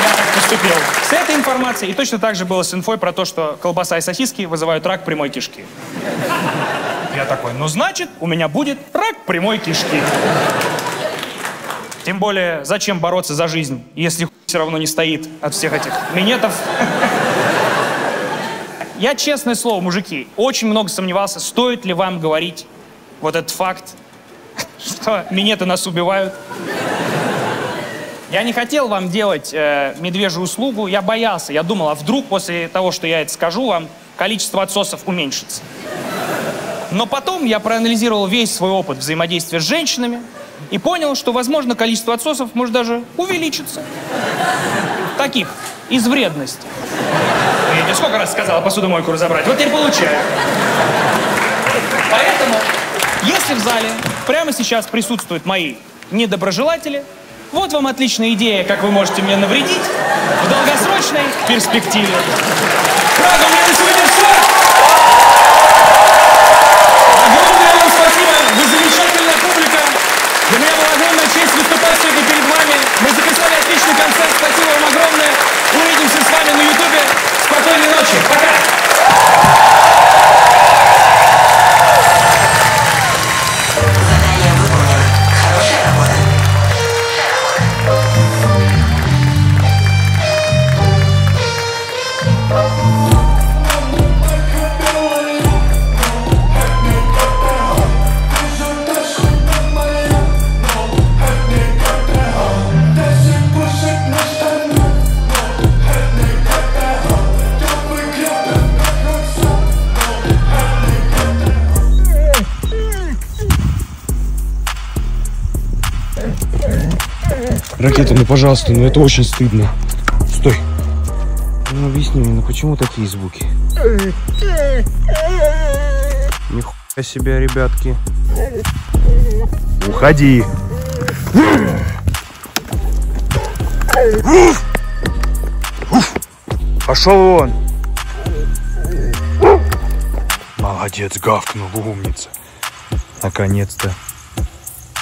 Я так поступил с этой информацией, и точно так же было с инфой про то, что колбаса и сосиски вызывают рак прямой кишки. Я такой, значит, у меня будет рак прямой кишки. Тем более, зачем бороться за жизнь, если хуй все равно не стоит от всех этих минетов? Я, честное слово, мужики, очень много сомневался, стоит ли вам говорить вот этот факт, что минеты нас убивают. Я не хотел вам делать медвежью услугу, я боялся, я думал, а вдруг после того, что я это скажу вам, количество отсосов уменьшится. Но потом я проанализировал весь свой опыт взаимодействия с женщинами и понял, что, возможно, количество отсосов может даже увеличиться. Таких, из вредности. Я тебе сколько раз сказал посудомойку разобрать, вот теперь получаю. Поэтому, если в зале прямо сейчас присутствуют мои недоброжелатели, вот вам отличная идея, как вы можете мне навредить в долгосрочной перспективе. Правда, у меня на сегодня все. Огромное вам спасибо, вы замечательная публика. Для меня была огромная честь выступать сегодня перед вами. Мы записали отличный концерт, спасибо вам огромное. Увидимся с вами на ютубе. Спокойной ночи, пока! Ракета, ну пожалуйста, ну это очень стыдно. Стой. Ну объясни мне, ну почему такие звуки? Нихуя себе, ребятки. Уходи. Пошел вон. Молодец, гавкнул, умница. Наконец-то.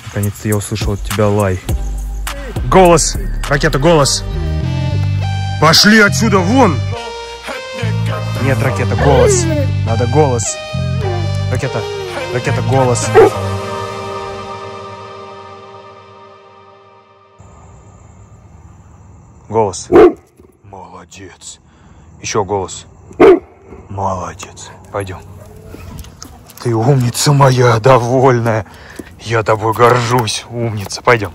Наконец-то я услышал от тебя лай. Голос! Ракета, голос! Пошли отсюда, вон! Нет, ракета, голос! Надо голос! Ракета, голос! Голос. Молодец. Еще голос. Молодец. Пойдем. Ты умница моя, довольная. Я тобой горжусь. Умница. Пойдем.